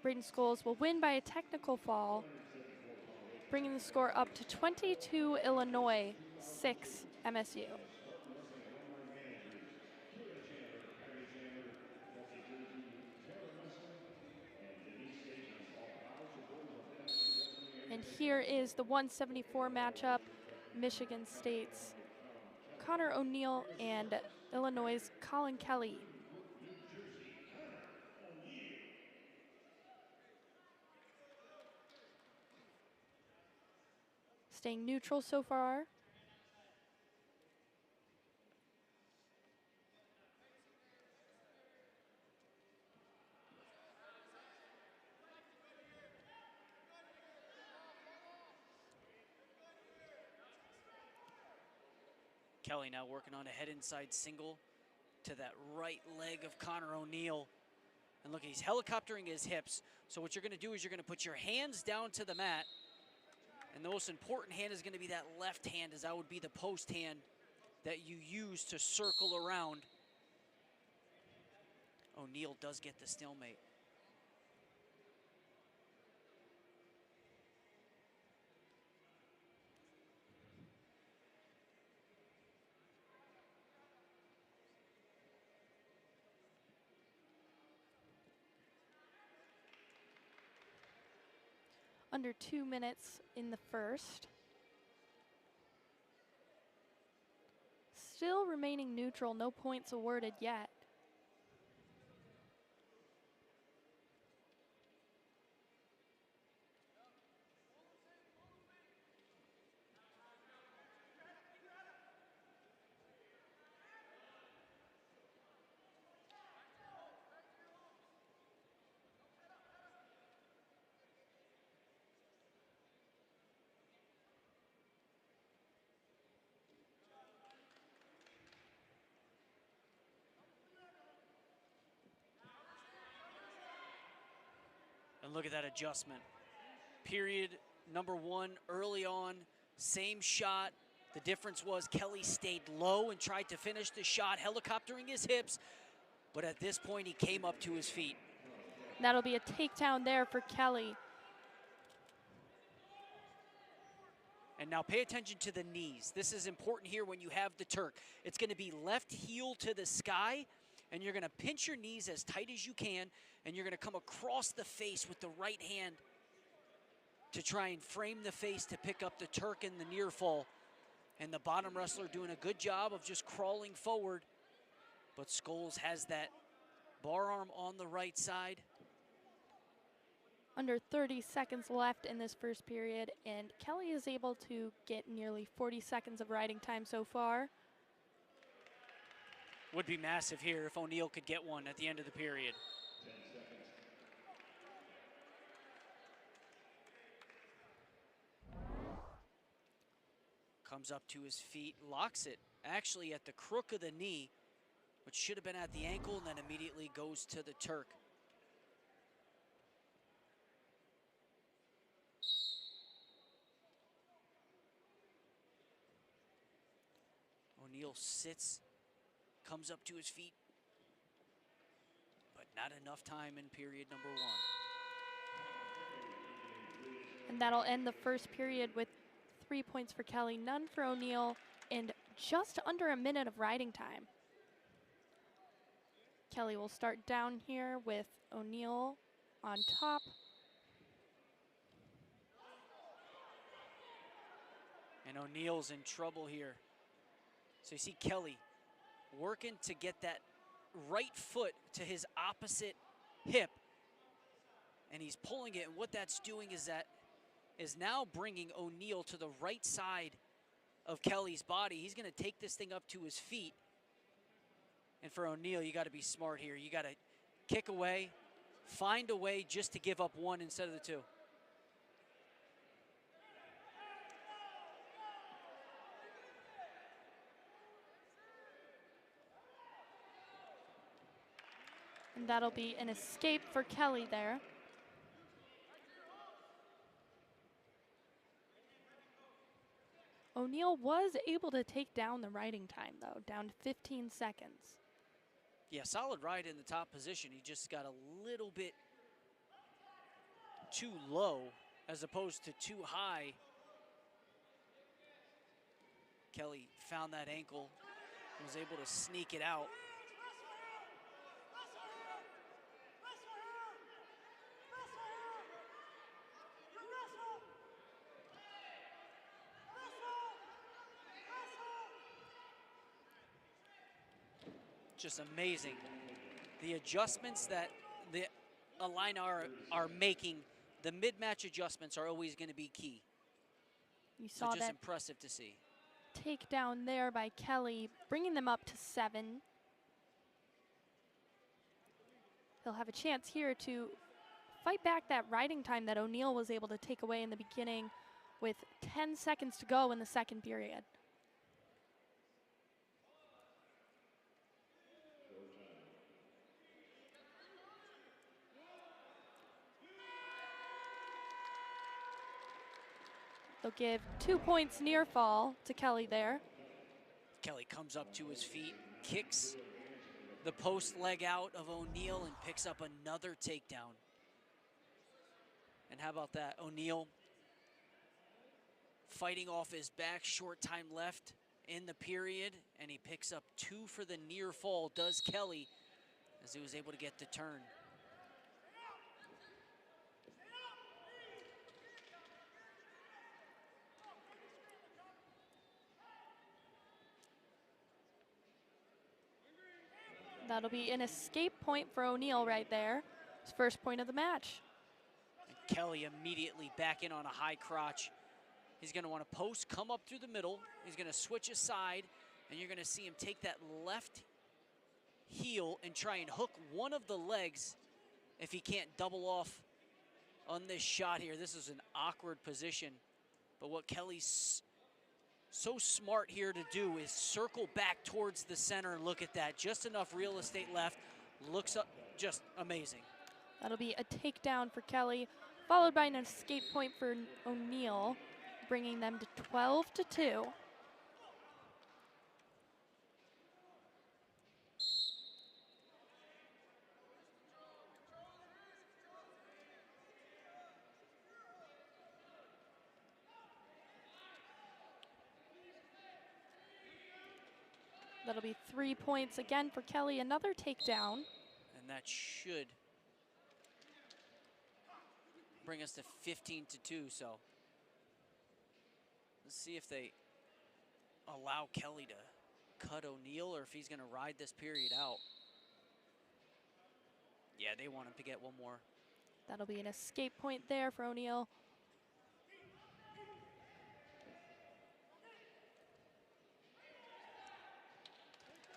Braden Scoles will win by a technical fall, bringing the score up to 22 Illinois, 6 MSU. And here is the 174 matchup, Michigan State's Connor O'Neill and Illinois' Colin Kelly. Staying neutral so far. Kelly now working on a head inside single to that right leg of Connor O'Neill. And look, he's helicoptering his hips. So what you're going to do is you're going to put your hands down to the mat. And the most important hand is going to be that left hand, as that would be the post hand that you use to circle around. O'Neill does get the stalemate. Under 2 minutes in the first. Still remaining neutral, no points awarded yet. And look at that adjustment. Period number one, early on, same shot. The difference was Kelly stayed low and tried to finish the shot, helicoptering his hips. But at this point, he came up to his feet. That'll be a takedown there for Kelly. And now pay attention to the knees. This is important here when you have the Turk. It's going to be left heel to the sky, and you're going to pinch your knees as tight as you can, and you're going to come across the face with the right hand to try and frame the face to pick up the Turk in the near fall. And the bottom wrestler doing a good job of just crawling forward. But Scoles has that bar arm on the right side. Under 30 seconds left in this first period, and Kelly is able to get nearly 40 seconds of riding time so far. Would be massive here if O'Neill could get one at the end of the period. Comes up to his feet, locks it actually at the crook of the knee, which should have been at the ankle, and then immediately goes to the Turk. O'Neill sits, comes up to his feet, but not enough time in period number one. And that'll end the first period with 3 points for Kelly, none for O'Neill, and just under a minute of riding time. Kelly will start down here with O'Neill on top. And O'Neill's in trouble here. So you see Kelly working to get that right foot to his opposite hip, and he's pulling it, and what that's doing is that is now bringing O'Neill to the right side of Kelly's body. He's going to take this thing up to his feet. And for O'Neill, you got to be smart here. You got to kick away, find a way just to give up one instead of the two. And that'll be an escape for Kelly there. O'Neill was able to take down the riding time, though, down to 15 seconds. Yeah, solid ride in the top position. He just got a little bit too low as opposed to too high. Kelly found that ankle, was able to sneak it out. Just amazing. The adjustments that the Illini are making, the mid-match adjustments are always going to be key. You So saw just that impressive to see. takedown there by Kelly, bringing them up to 7. He'll have a chance here to fight back that riding time that O'Neal was able to take away in the beginning with 10 seconds to go in the second period. They'll give 2 points near fall to Kelly there. Kelly comes up to his feet, kicks the post leg out of O'Neal and picks up another takedown. And how about that? O'Neal fighting off his back, short time left in the period, and he picks up 2 for the near fall, does Kelly, as he was able to get the turn. That'll be an escape point for O'Neal right there. His first point of the match. And Kelly immediately back in on a high crotch. He's going to want to post, come up through the middle. He's going to switch aside, and you're going to see him take that left heel and try and hook one of the legs if he can't double off on this shot here. This is an awkward position, but what Kelly's so smart here to do is circle back towards the center, and look at that. Just enough real estate left. Looks up, just amazing. That'll be a takedown for Kelly, followed by an escape point for O'Neal, bringing them to 12-2. That'll be 3 points again for Kelly, another takedown. And that should bring us to 15-2, so let's see if they allow Kelly to cut O'Neal or if he's going to ride this period out. Yeah, they want him to get one more. That'll be an escape point there for O'Neal.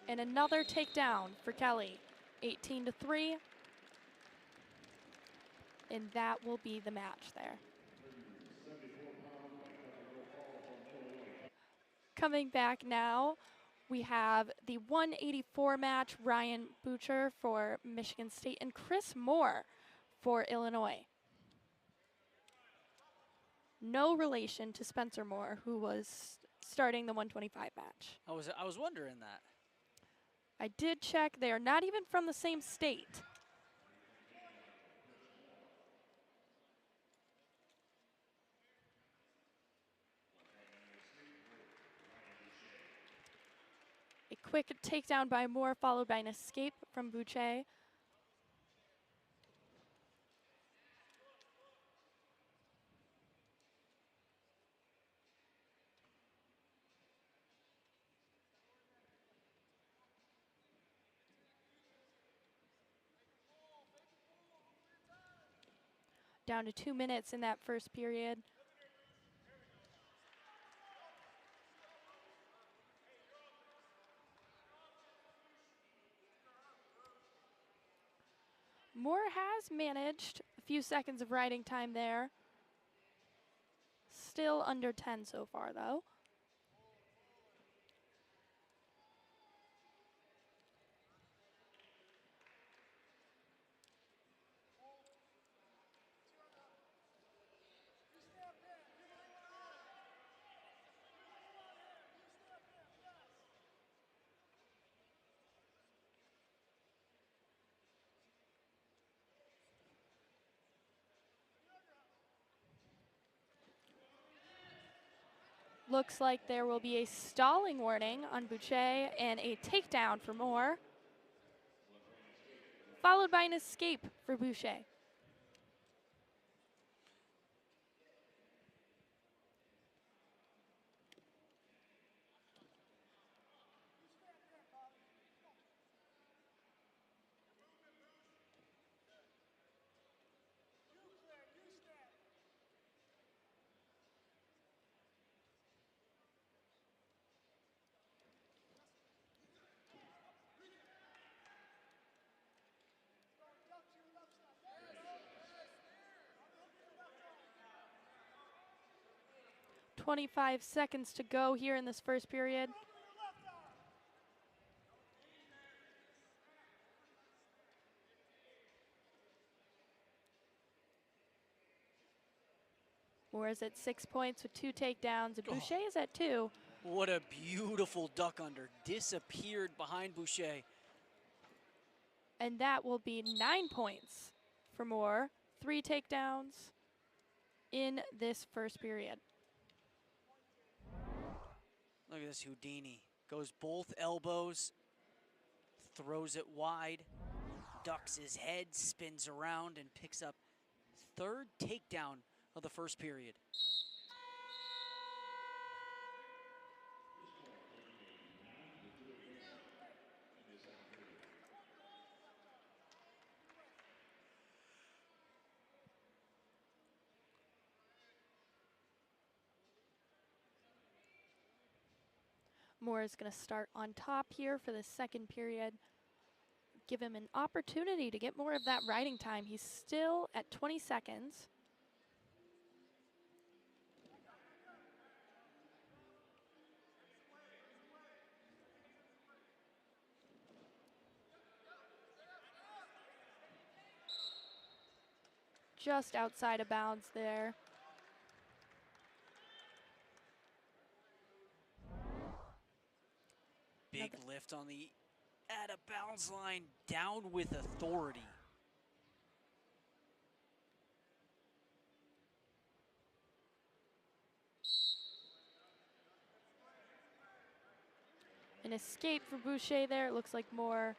And another takedown for Kelly, 18-3. And that will be the match there. Coming back now, we have the 184 match, Ryan Butcher for Michigan State and Chris Moore for Illinois. No relation to Spencer Moore, who was starting the 125 match. I was wondering that. I did check, they are not even from the same state. A quick takedown by Moore, followed by an escape from Buché. Down to 2 minutes in that first period. Moore has managed a few seconds of riding time there. Still under 10 so far, though. Looks like there will be a stalling warning on Buché and a takedown for Moore, followed by an escape for Buché. .25 seconds to go here in this first period. Moore is at 6 points with 2 takedowns, and Buché is at 2. What a beautiful duck under. Disappeared behind Buché. And that will be 9 points for Moore. 3 takedowns in this first period. Look at this Houdini. Goes both elbows, throws it wide, ducks his head, spins around, and picks up third takedown of the first period. Moore is going to start on top here for the second period. Give him an opportunity to get more of that riding time. He's still at 20 seconds. Just outside of bounds there. Big lift on the out of bounds line, down with authority. An escape for Buché there. It looks like Moore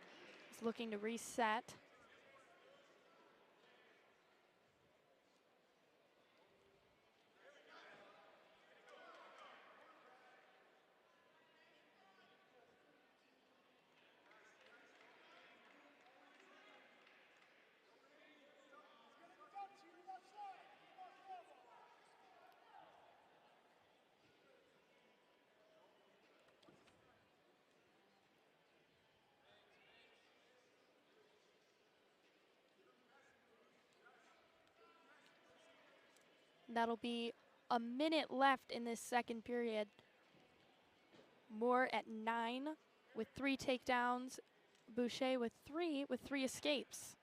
is looking to reset. That'll be a minute left in this second period. Moore at 9 with 3 takedowns. Buché with 3 escapes.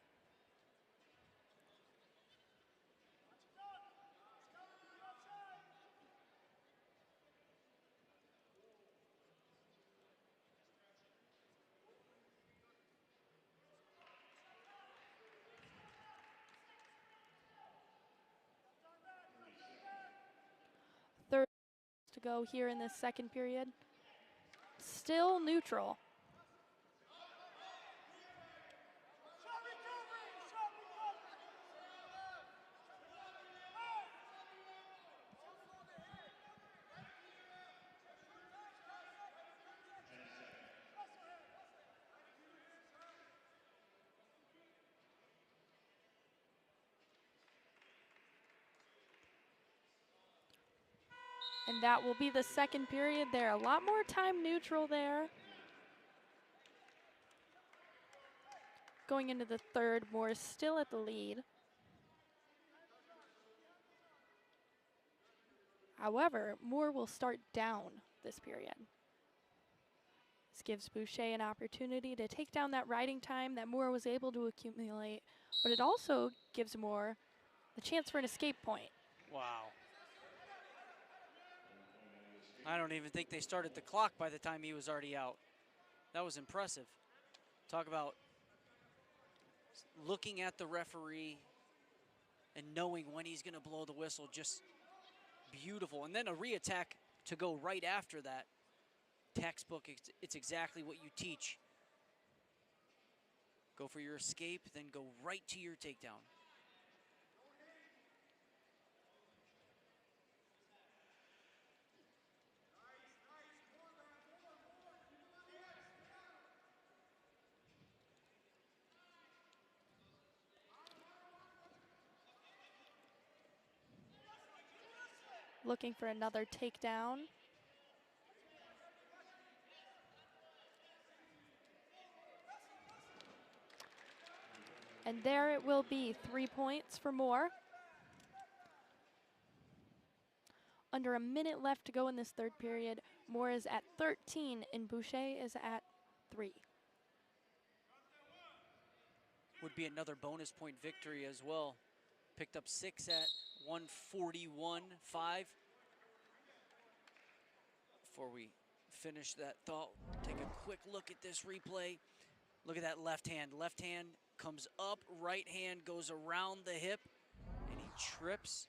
Third to go here in this second period. Still neutral. And that will be the second period there. A lot more time neutral there. Going into the third, Moore is still at the lead. However, Moore will start down this period. This gives Buché an opportunity to take down that riding time that Moore was able to accumulate, but it also gives Moore the chance for an escape point. Wow. I don't even think they started the clock by the time he was already out. That was impressive. Talk about looking at the referee and knowing when he's going to blow the whistle. Just beautiful. And then a re-attack to go right after that. Textbook, it's exactly what you teach. Go for your escape, then go right to your takedown. Looking for another takedown. And there it will be, 3 points for Moore. Under a minute left to go in this third period. Moore is at 13 and Buché is at 3. Would be another bonus point victory as well. Picked up 6 at 141.5. Before we finish that thought, take a quick look at this replay. Look at that left hand. Left hand comes up, right hand goes around the hip, and he trips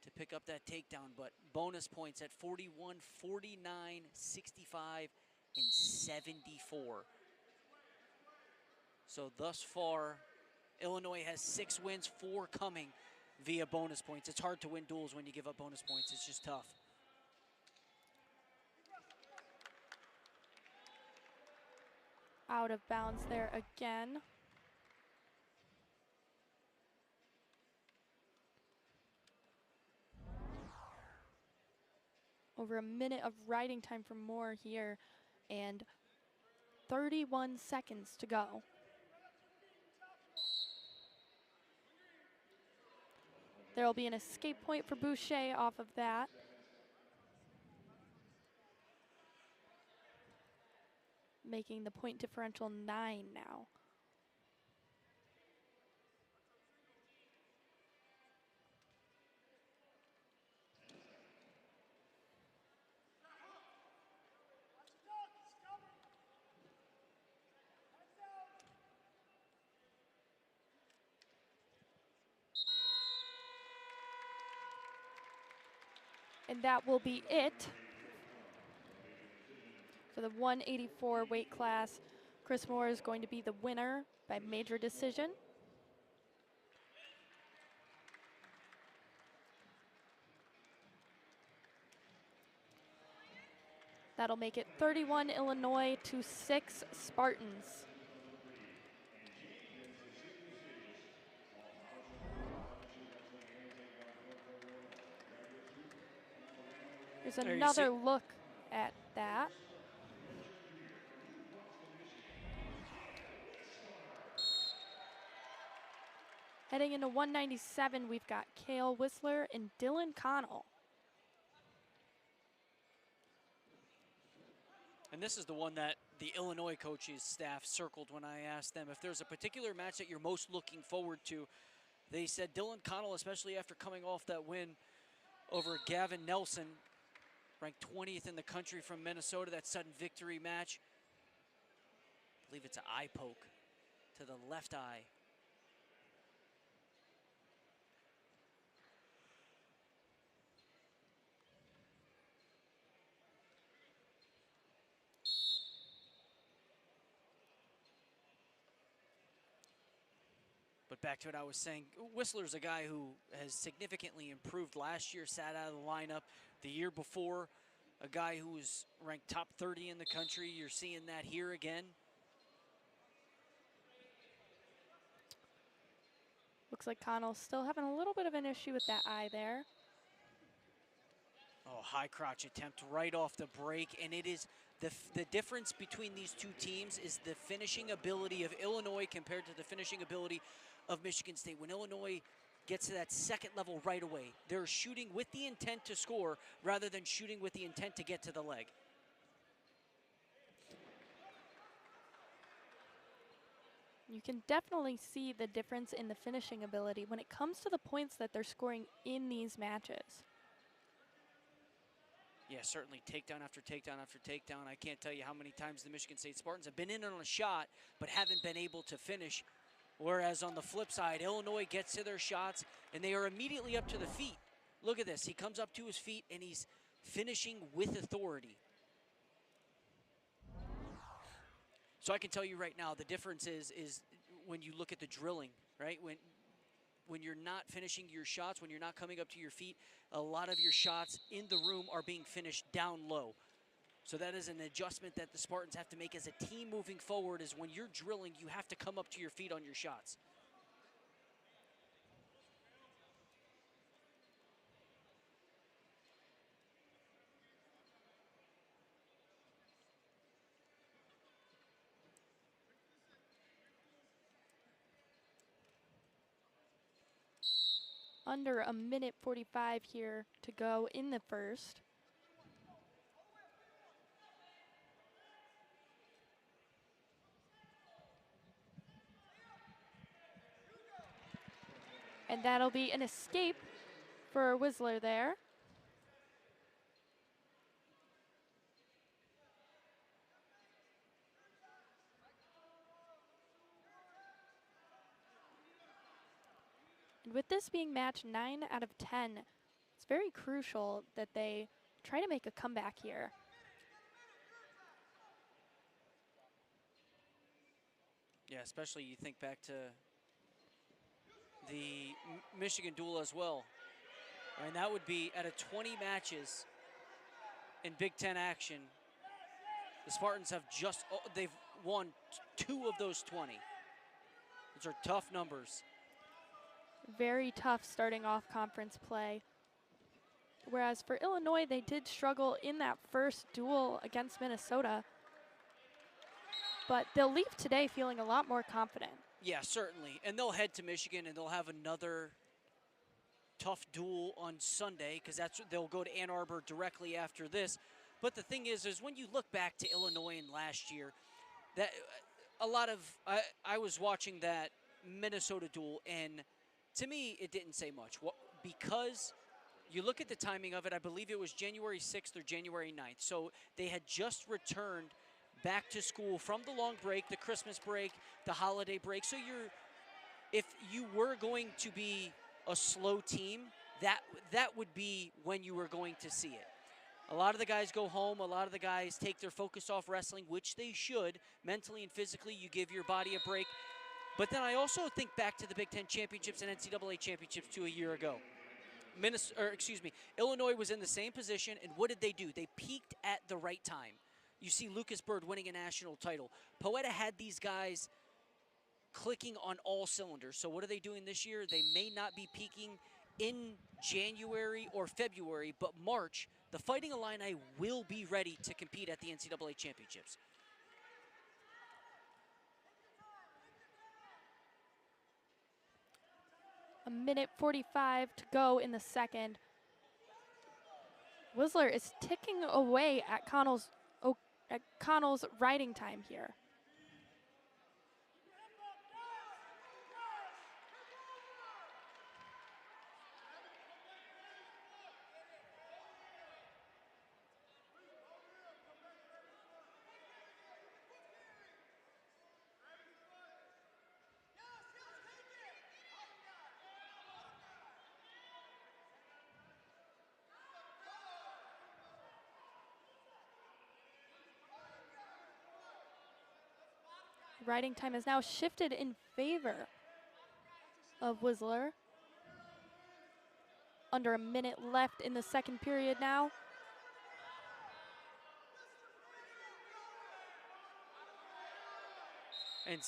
to pick up that takedown. But bonus points at 41, 49, 65, and 74. So thus far, Illinois has 6 wins, 4 coming via bonus points. It's hard to win duels when you give up bonus points. It's just tough. Out of bounds there again. Over a minute of riding time for Moore here and 31 seconds to go. There will be an escape point for Buché off of that. Making the point differential 9 now. And that will be it for the 184 weight class. Chris Moore is going to be the winner by major decision. That'll make it 31 Illinois to 6 Spartans. Here's another look at that. Heading into 197, we've got Cale Whistler and Dylan Connell. And this is the one that the Illinois coaches staff circled when I asked them if there's a particular match that you're most looking forward to. They said Dylan Connell, especially after coming off that win over Gavin Nelson, ranked 20th in the country from Minnesota, that sudden victory match. I believe it's an eye poke to the left eye. But back to what I was saying, Whistler's a guy who has significantly improved. Last year, sat out of the lineup. The year before, a guy who was ranked top 30 in the country. You're seeing that here again. Looks like Connell's still having a little bit of an issue with that eye there. Oh, high crotch attempt right off the break, and it is the difference between these two teams is the finishing ability of Illinois compared to the finishing ability of Michigan State. When Illinois gets to that second level right away, they're shooting with the intent to score rather than shooting with the intent to get to the leg. You can definitely see the difference in the finishing ability when it comes to the points that they're scoring in these matches. Yeah, certainly takedown after takedown after takedown. I can't tell you how many times the Michigan State Spartans have been in on a shot but haven't been able to finish. Whereas on the flip side, Illinois gets to their shots and they are immediately up to the feet. Look at this. He comes up to his feet and he's finishing with authority. So I can tell you right now, the difference is when you look at the drilling, right? When you're not finishing your shots, when you're not coming up to your feet, a lot of your shots in the room are being finished down low. So that is an adjustment that the Spartans have to make as a team moving forward, is when you're drilling, you have to come up to your feet on your shots. Under a minute 45 here to go in the first. And that'll be an escape for Whistler there. And with this being match 9 out of 10, it's very crucial that they try to make a comeback here. Yeah, especially you think back to the Michigan duel as well. And that would be out of 20 matches in Big Ten action, the Spartans have they've won 2 of those 20. Those are tough numbers. Very tough starting off conference play. Whereas for Illinois, they did struggle in that first duel against Minnesota. But they'll leave today feeling a lot more confident. Yeah, certainly. And they'll head to Michigan and they'll have another tough duel on Sunday, because they'll go to Ann Arbor directly after this. But the thing is when you look back to Illinois in last year, that I was watching that Minnesota duel, and to me, it didn't say much. Because you look at the timing of it, I believe it was January 6th or January 9th. So they had just returned back to school from the long break, the Christmas break, the holiday break. So if you were going to be a slow team, that would be when you were going to see it. A lot of the guys go home. A lot of the guys take their focus off wrestling, which they should. Mentally and physically, you give your body a break. But then I also think back to the Big Ten championships and NCAA championships a year ago. Illinois was in the same position, and what did they do? They peaked at the right time. You see Lucas Bird winning a national title. Poeta had these guys clicking on all cylinders. So what are they doing this year? They may not be peaking in January or February, but March, the Fighting Illini will be ready to compete at the NCAA championships. A minute 45 to go in the second. Whistler is ticking away at Connell's riding time here. Riding time has now shifted in favor of Whistler. Under a minute left in the second period now. And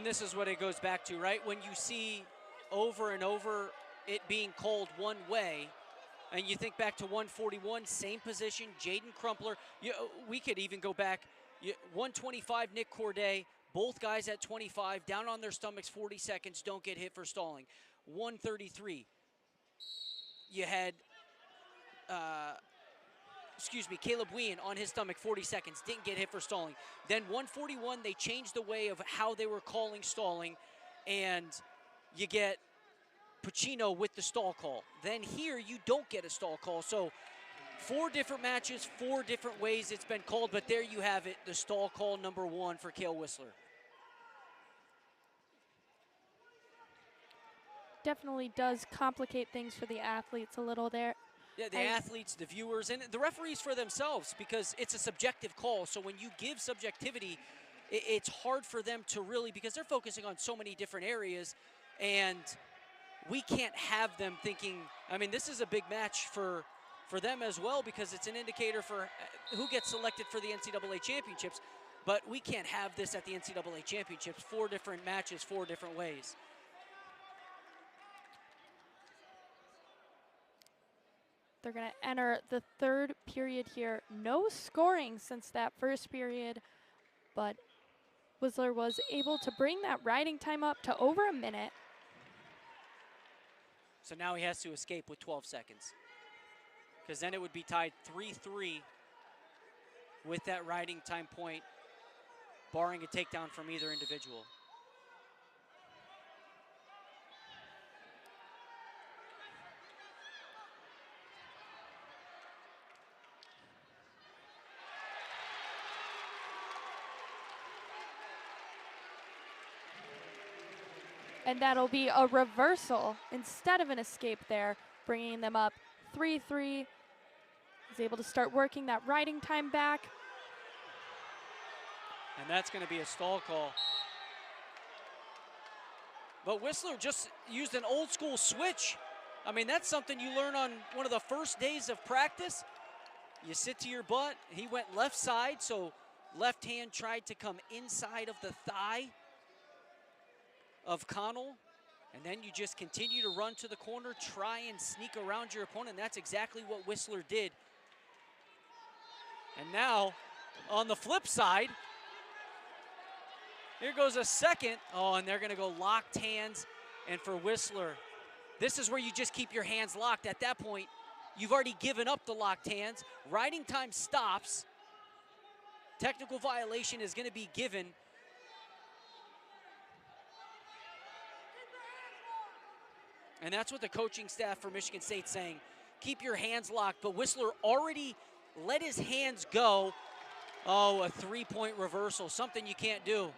this is what it goes back to, right? When you see over and over it being called one way, and you think back to 141, same position, Jaden Crumpler. We could even go back, 125, Nick Corday, both guys at 25, down on their stomachs 40 seconds, don't get hit for stalling. 133, you had, Caleb Wean on his stomach 40 seconds, didn't get hit for stalling. Then 141, they changed the way of how they were calling stalling, and you get Pacino with the stall call. Then here you don't get a stall call. So 4 different matches, 4 different ways it's been called, but there you have it, the stall call number 1 for Cale Whistler. definitely does complicate things for the athletes a little there. Yeah, the athletes, the viewers, and the referees for themselves, because it's a subjective call. So when you give subjectivity, it's hard for them to really, because they're focusing on so many different areas, and we can't have them thinking, I mean, this is a big match for them as well, because it's an indicator for who gets selected for the NCAA championships. But we can't have this at the NCAA championships, 4 different matches, 4 different ways. They're going to enter the third period here. No scoring since that first period, but Whistler was able to bring that riding time up to over a minute. So now he has to escape with 12 seconds, because then it would be tied 3-3 with that riding time point, barring a takedown from either individual. And that'll be a reversal instead of an escape there, bringing them up 3-3. He's able to start working that riding time back. And that's going to be a stall call. But Whistler just used an old school switch. I mean, that's something you learn on one of the first days of practice. You sit to your butt. He went left side, so left hand tried to come inside of the thigh of Connell, and then you just continue to run to the corner, try and sneak around your opponent. That's exactly what Whistler did. And now, on the flip side, here goes a second. Oh, and they're gonna go locked hands. And for Whistler, this is where you just keep your hands locked. At that point, you've already given up the locked hands. Riding time stops. Technical violation is gonna be given. And that's what the coaching staff for Michigan State's saying. Keep your hands locked, but Whistler already let his hands go. Oh, a 3-point reversal, something you can't do.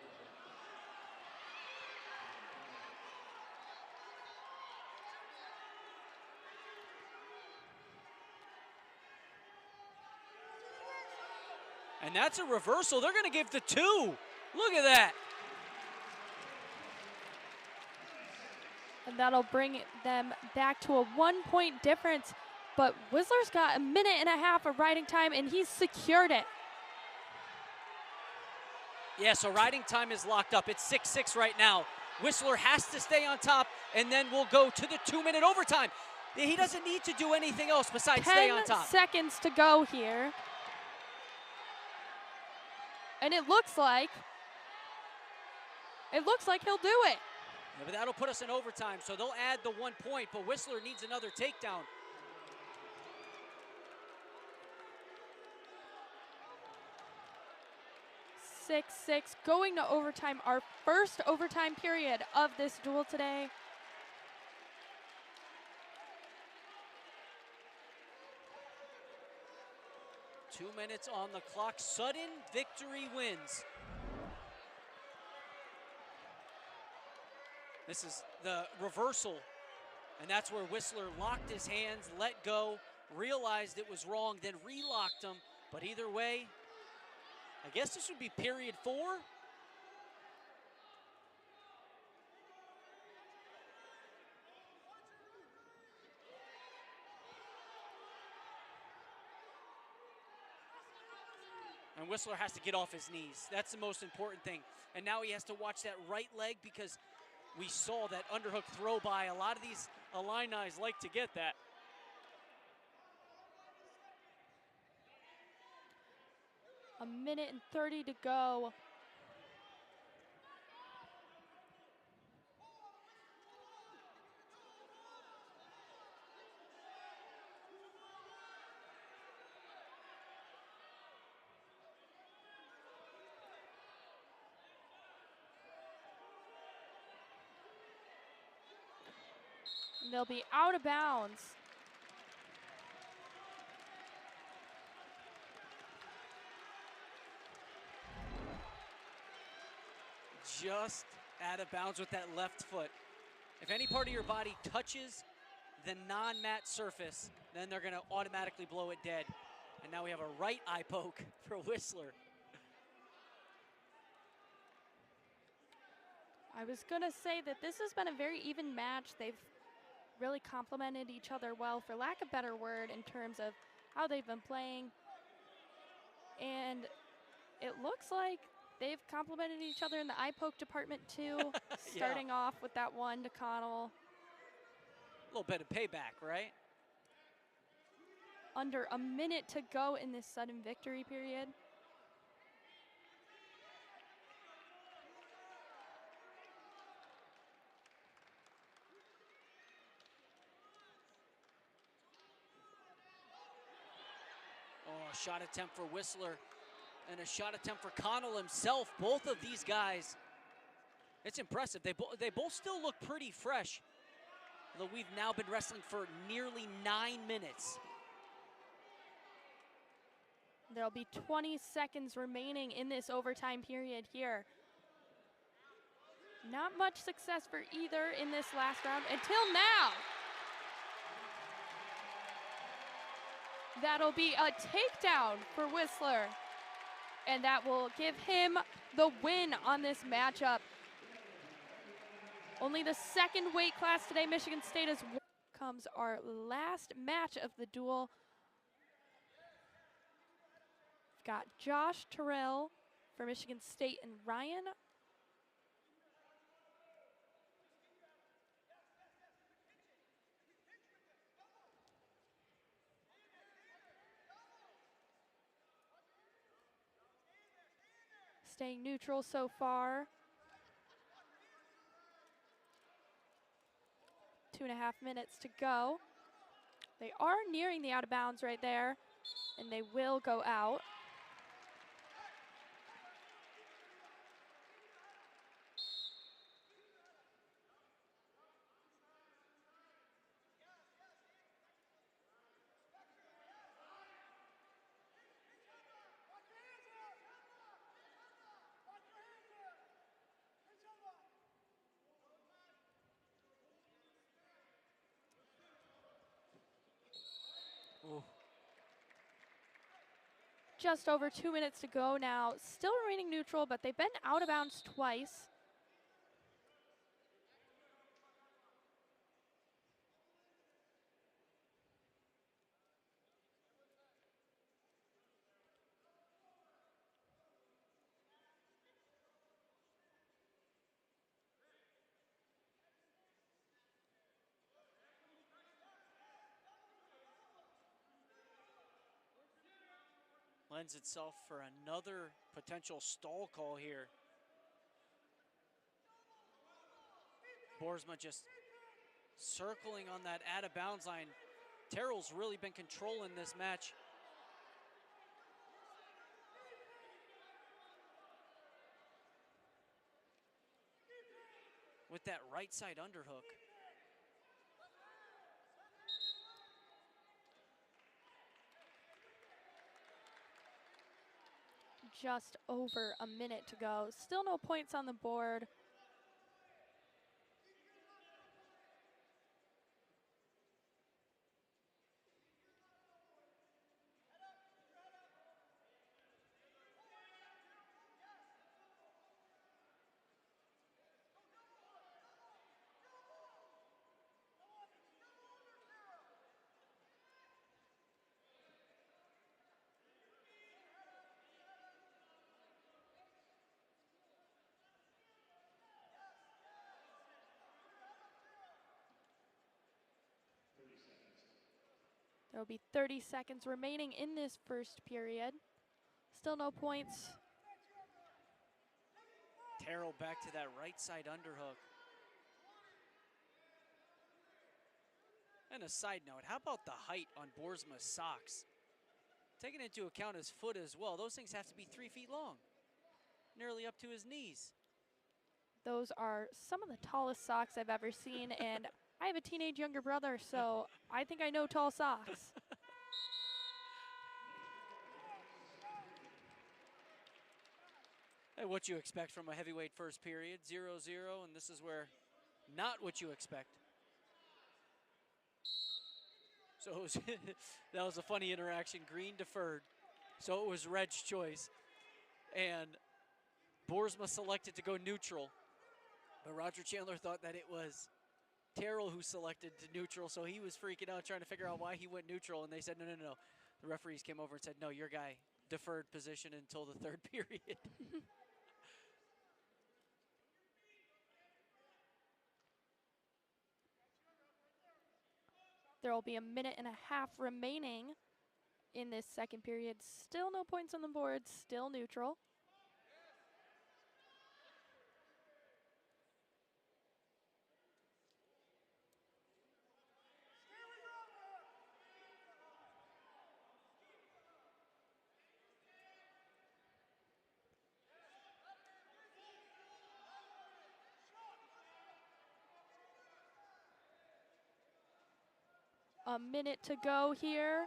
And that's a reversal. They're gonna give the 2. Look at that. And that'll bring them back to a 1-point difference. But Whistler's got a minute and a half of riding time, and he's secured it. Yeah, so riding time is locked up. It's 6-6 right now. Whistler has to stay on top, and then we'll go to the 2-minute overtime. He doesn't need to do anything else besides stay on top. 10 seconds to go here. And it looks like he'll do it. Yeah, but that'll put us in overtime, so they'll add the 1 point, but Whistler needs another takedown. 6-6, going to overtime, our first overtime period of this duel today. Two minutes on the clock. Sudden victory wins. This is the reversal, and that's where Whistler locked his hands, let go, realized it was wrong, then relocked them. But either way, I guess this would be period 4. And Whistler has to get off his knees. That's the most important thing. And now he has to watch that right leg, because we saw that underhook throw by. A lot of these Illini like to get that. A minute and 30 to go. And they'll be out of bounds. Just out of bounds with that left foot. If any part of your body touches the non-mat surface, then they're gonna automatically blow it dead. And now we have a right eye poke for Whistler. I was gonna say that this has been a very even match. They've really complemented each other well, for lack of a better word, in terms of how they've been playing. And it looks like they've complemented each other in the eye poke department too, starting off with that one to Connell. A little bit of payback, right? Under a minute to go in this sudden victory period. Oh, a shot attempt for Whistler and a shot attempt for Connell himself. Both of these guys, it's impressive. They both still look pretty fresh, although we've now been wrestling for nearly 9 minutes. There'll be 20 seconds remaining in this overtime period here. Not much success for either in this last round until now. That'll be a takedown for Whistler, and that will give him the win on this matchup. Only the second weight class today, Michigan State, as comes our last match of the duel. We've got Josh Terrell for Michigan State and Ryan staying neutral so far. 2.5 minutes to go. They are nearing the out of bounds right there, and they will go out. Ooh. Just over 2 minutes to go now. Still remaining neutral, but they've been out of bounds twice. Lends itself for another potential stall call here. Boersma just circling on that out of bounds line. Terrell's really been controlling this match. With that right side underhook. Just over a minute to go. Still no points on the board. There will be 30 seconds remaining in this first period. Still no points. Terrell back to that right side underhook. And a side note, how about the height on Boersma's socks? Taking into account his foot as well, those things have to be 3 feet long, nearly up to his knees. Those are some of the tallest socks I've ever seen, and I have a teenage younger brother, so I think I know tall socks. Hey, what you expect from a heavyweight first period, 0-0, and this is where Not what you expect. So it was that was a funny interaction. Green deferred, so it was Red's choice. And Boersma selected to go neutral. But Roger Chandler thought that it was Terrell who selected to neutral, so he was freaking out trying to figure out why he went neutral, and they said, no, no, no. The referees came over and said, no, your guy deferred position until the third period. There will be a minute and a half remaining in this second period. Still no points on the board, still neutral. A minute to go here.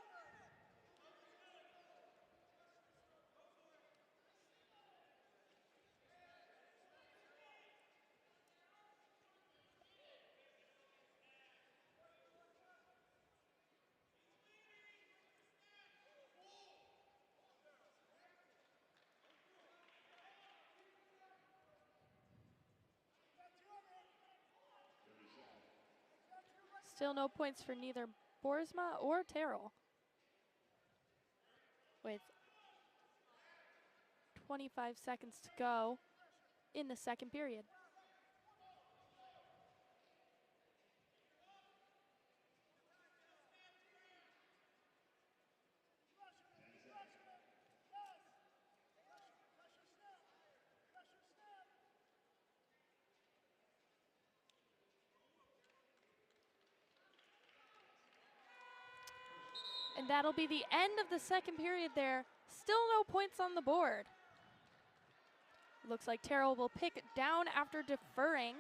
Still no points for neither Boersma or Terrell, with 25 seconds to go in the second period. And that'll be the end of the second period there. Still no points on the board. Looks like Terrell will pick it down after deferring.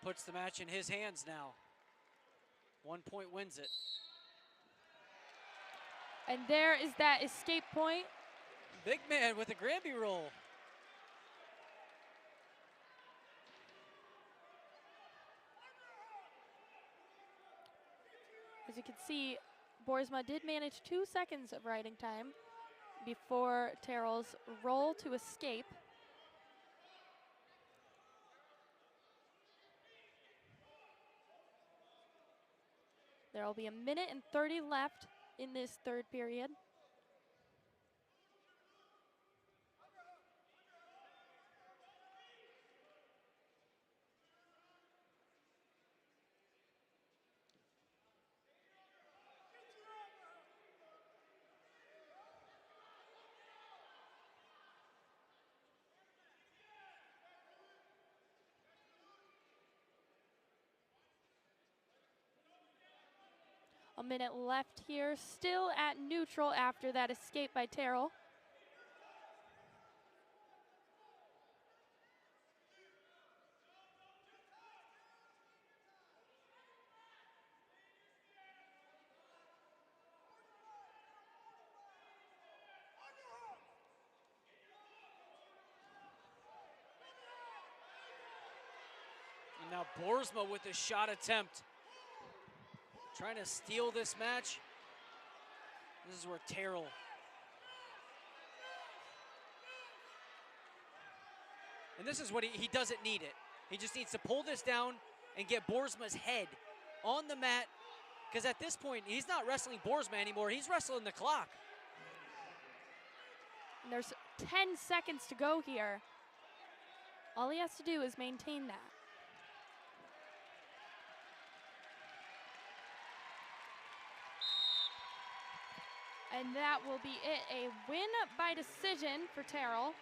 Puts the match in his hands now. 1 point wins it. And there is that escape point. Big man with a Granby roll. As you can see, Boersma did manage 2 seconds of riding time before Terrell's roll to escape. There will be a minute and 30 left in this third period. A minute left here, still at neutral after that escape by Terrell. And now Boersma with a shot attempt. Trying to steal this match. This is where Terrell. And this is what he doesn't need it. He just needs to pull this down and get Boersma's head on the mat. Because at this point, he's not wrestling Boersma anymore. He's wrestling the clock. And there's 10 seconds to go here. All he has to do is maintain that. And that will be it, a win by decision for Terrell.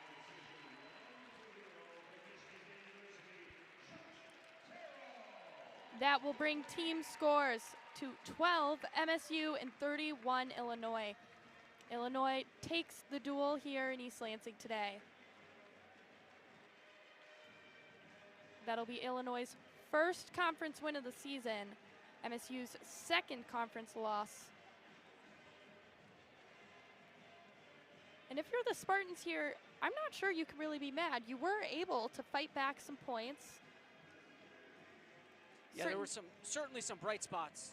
That will bring team scores to 12 MSU and 31 Illinois. Illinois takes the duel here in East Lansing today. That'll be Illinois' first conference win of the season, MSU's second conference loss. And if you're the Spartans here, I'm not sure you can really be mad. You were able to fight back some points. Yeah, there were certainly some bright spots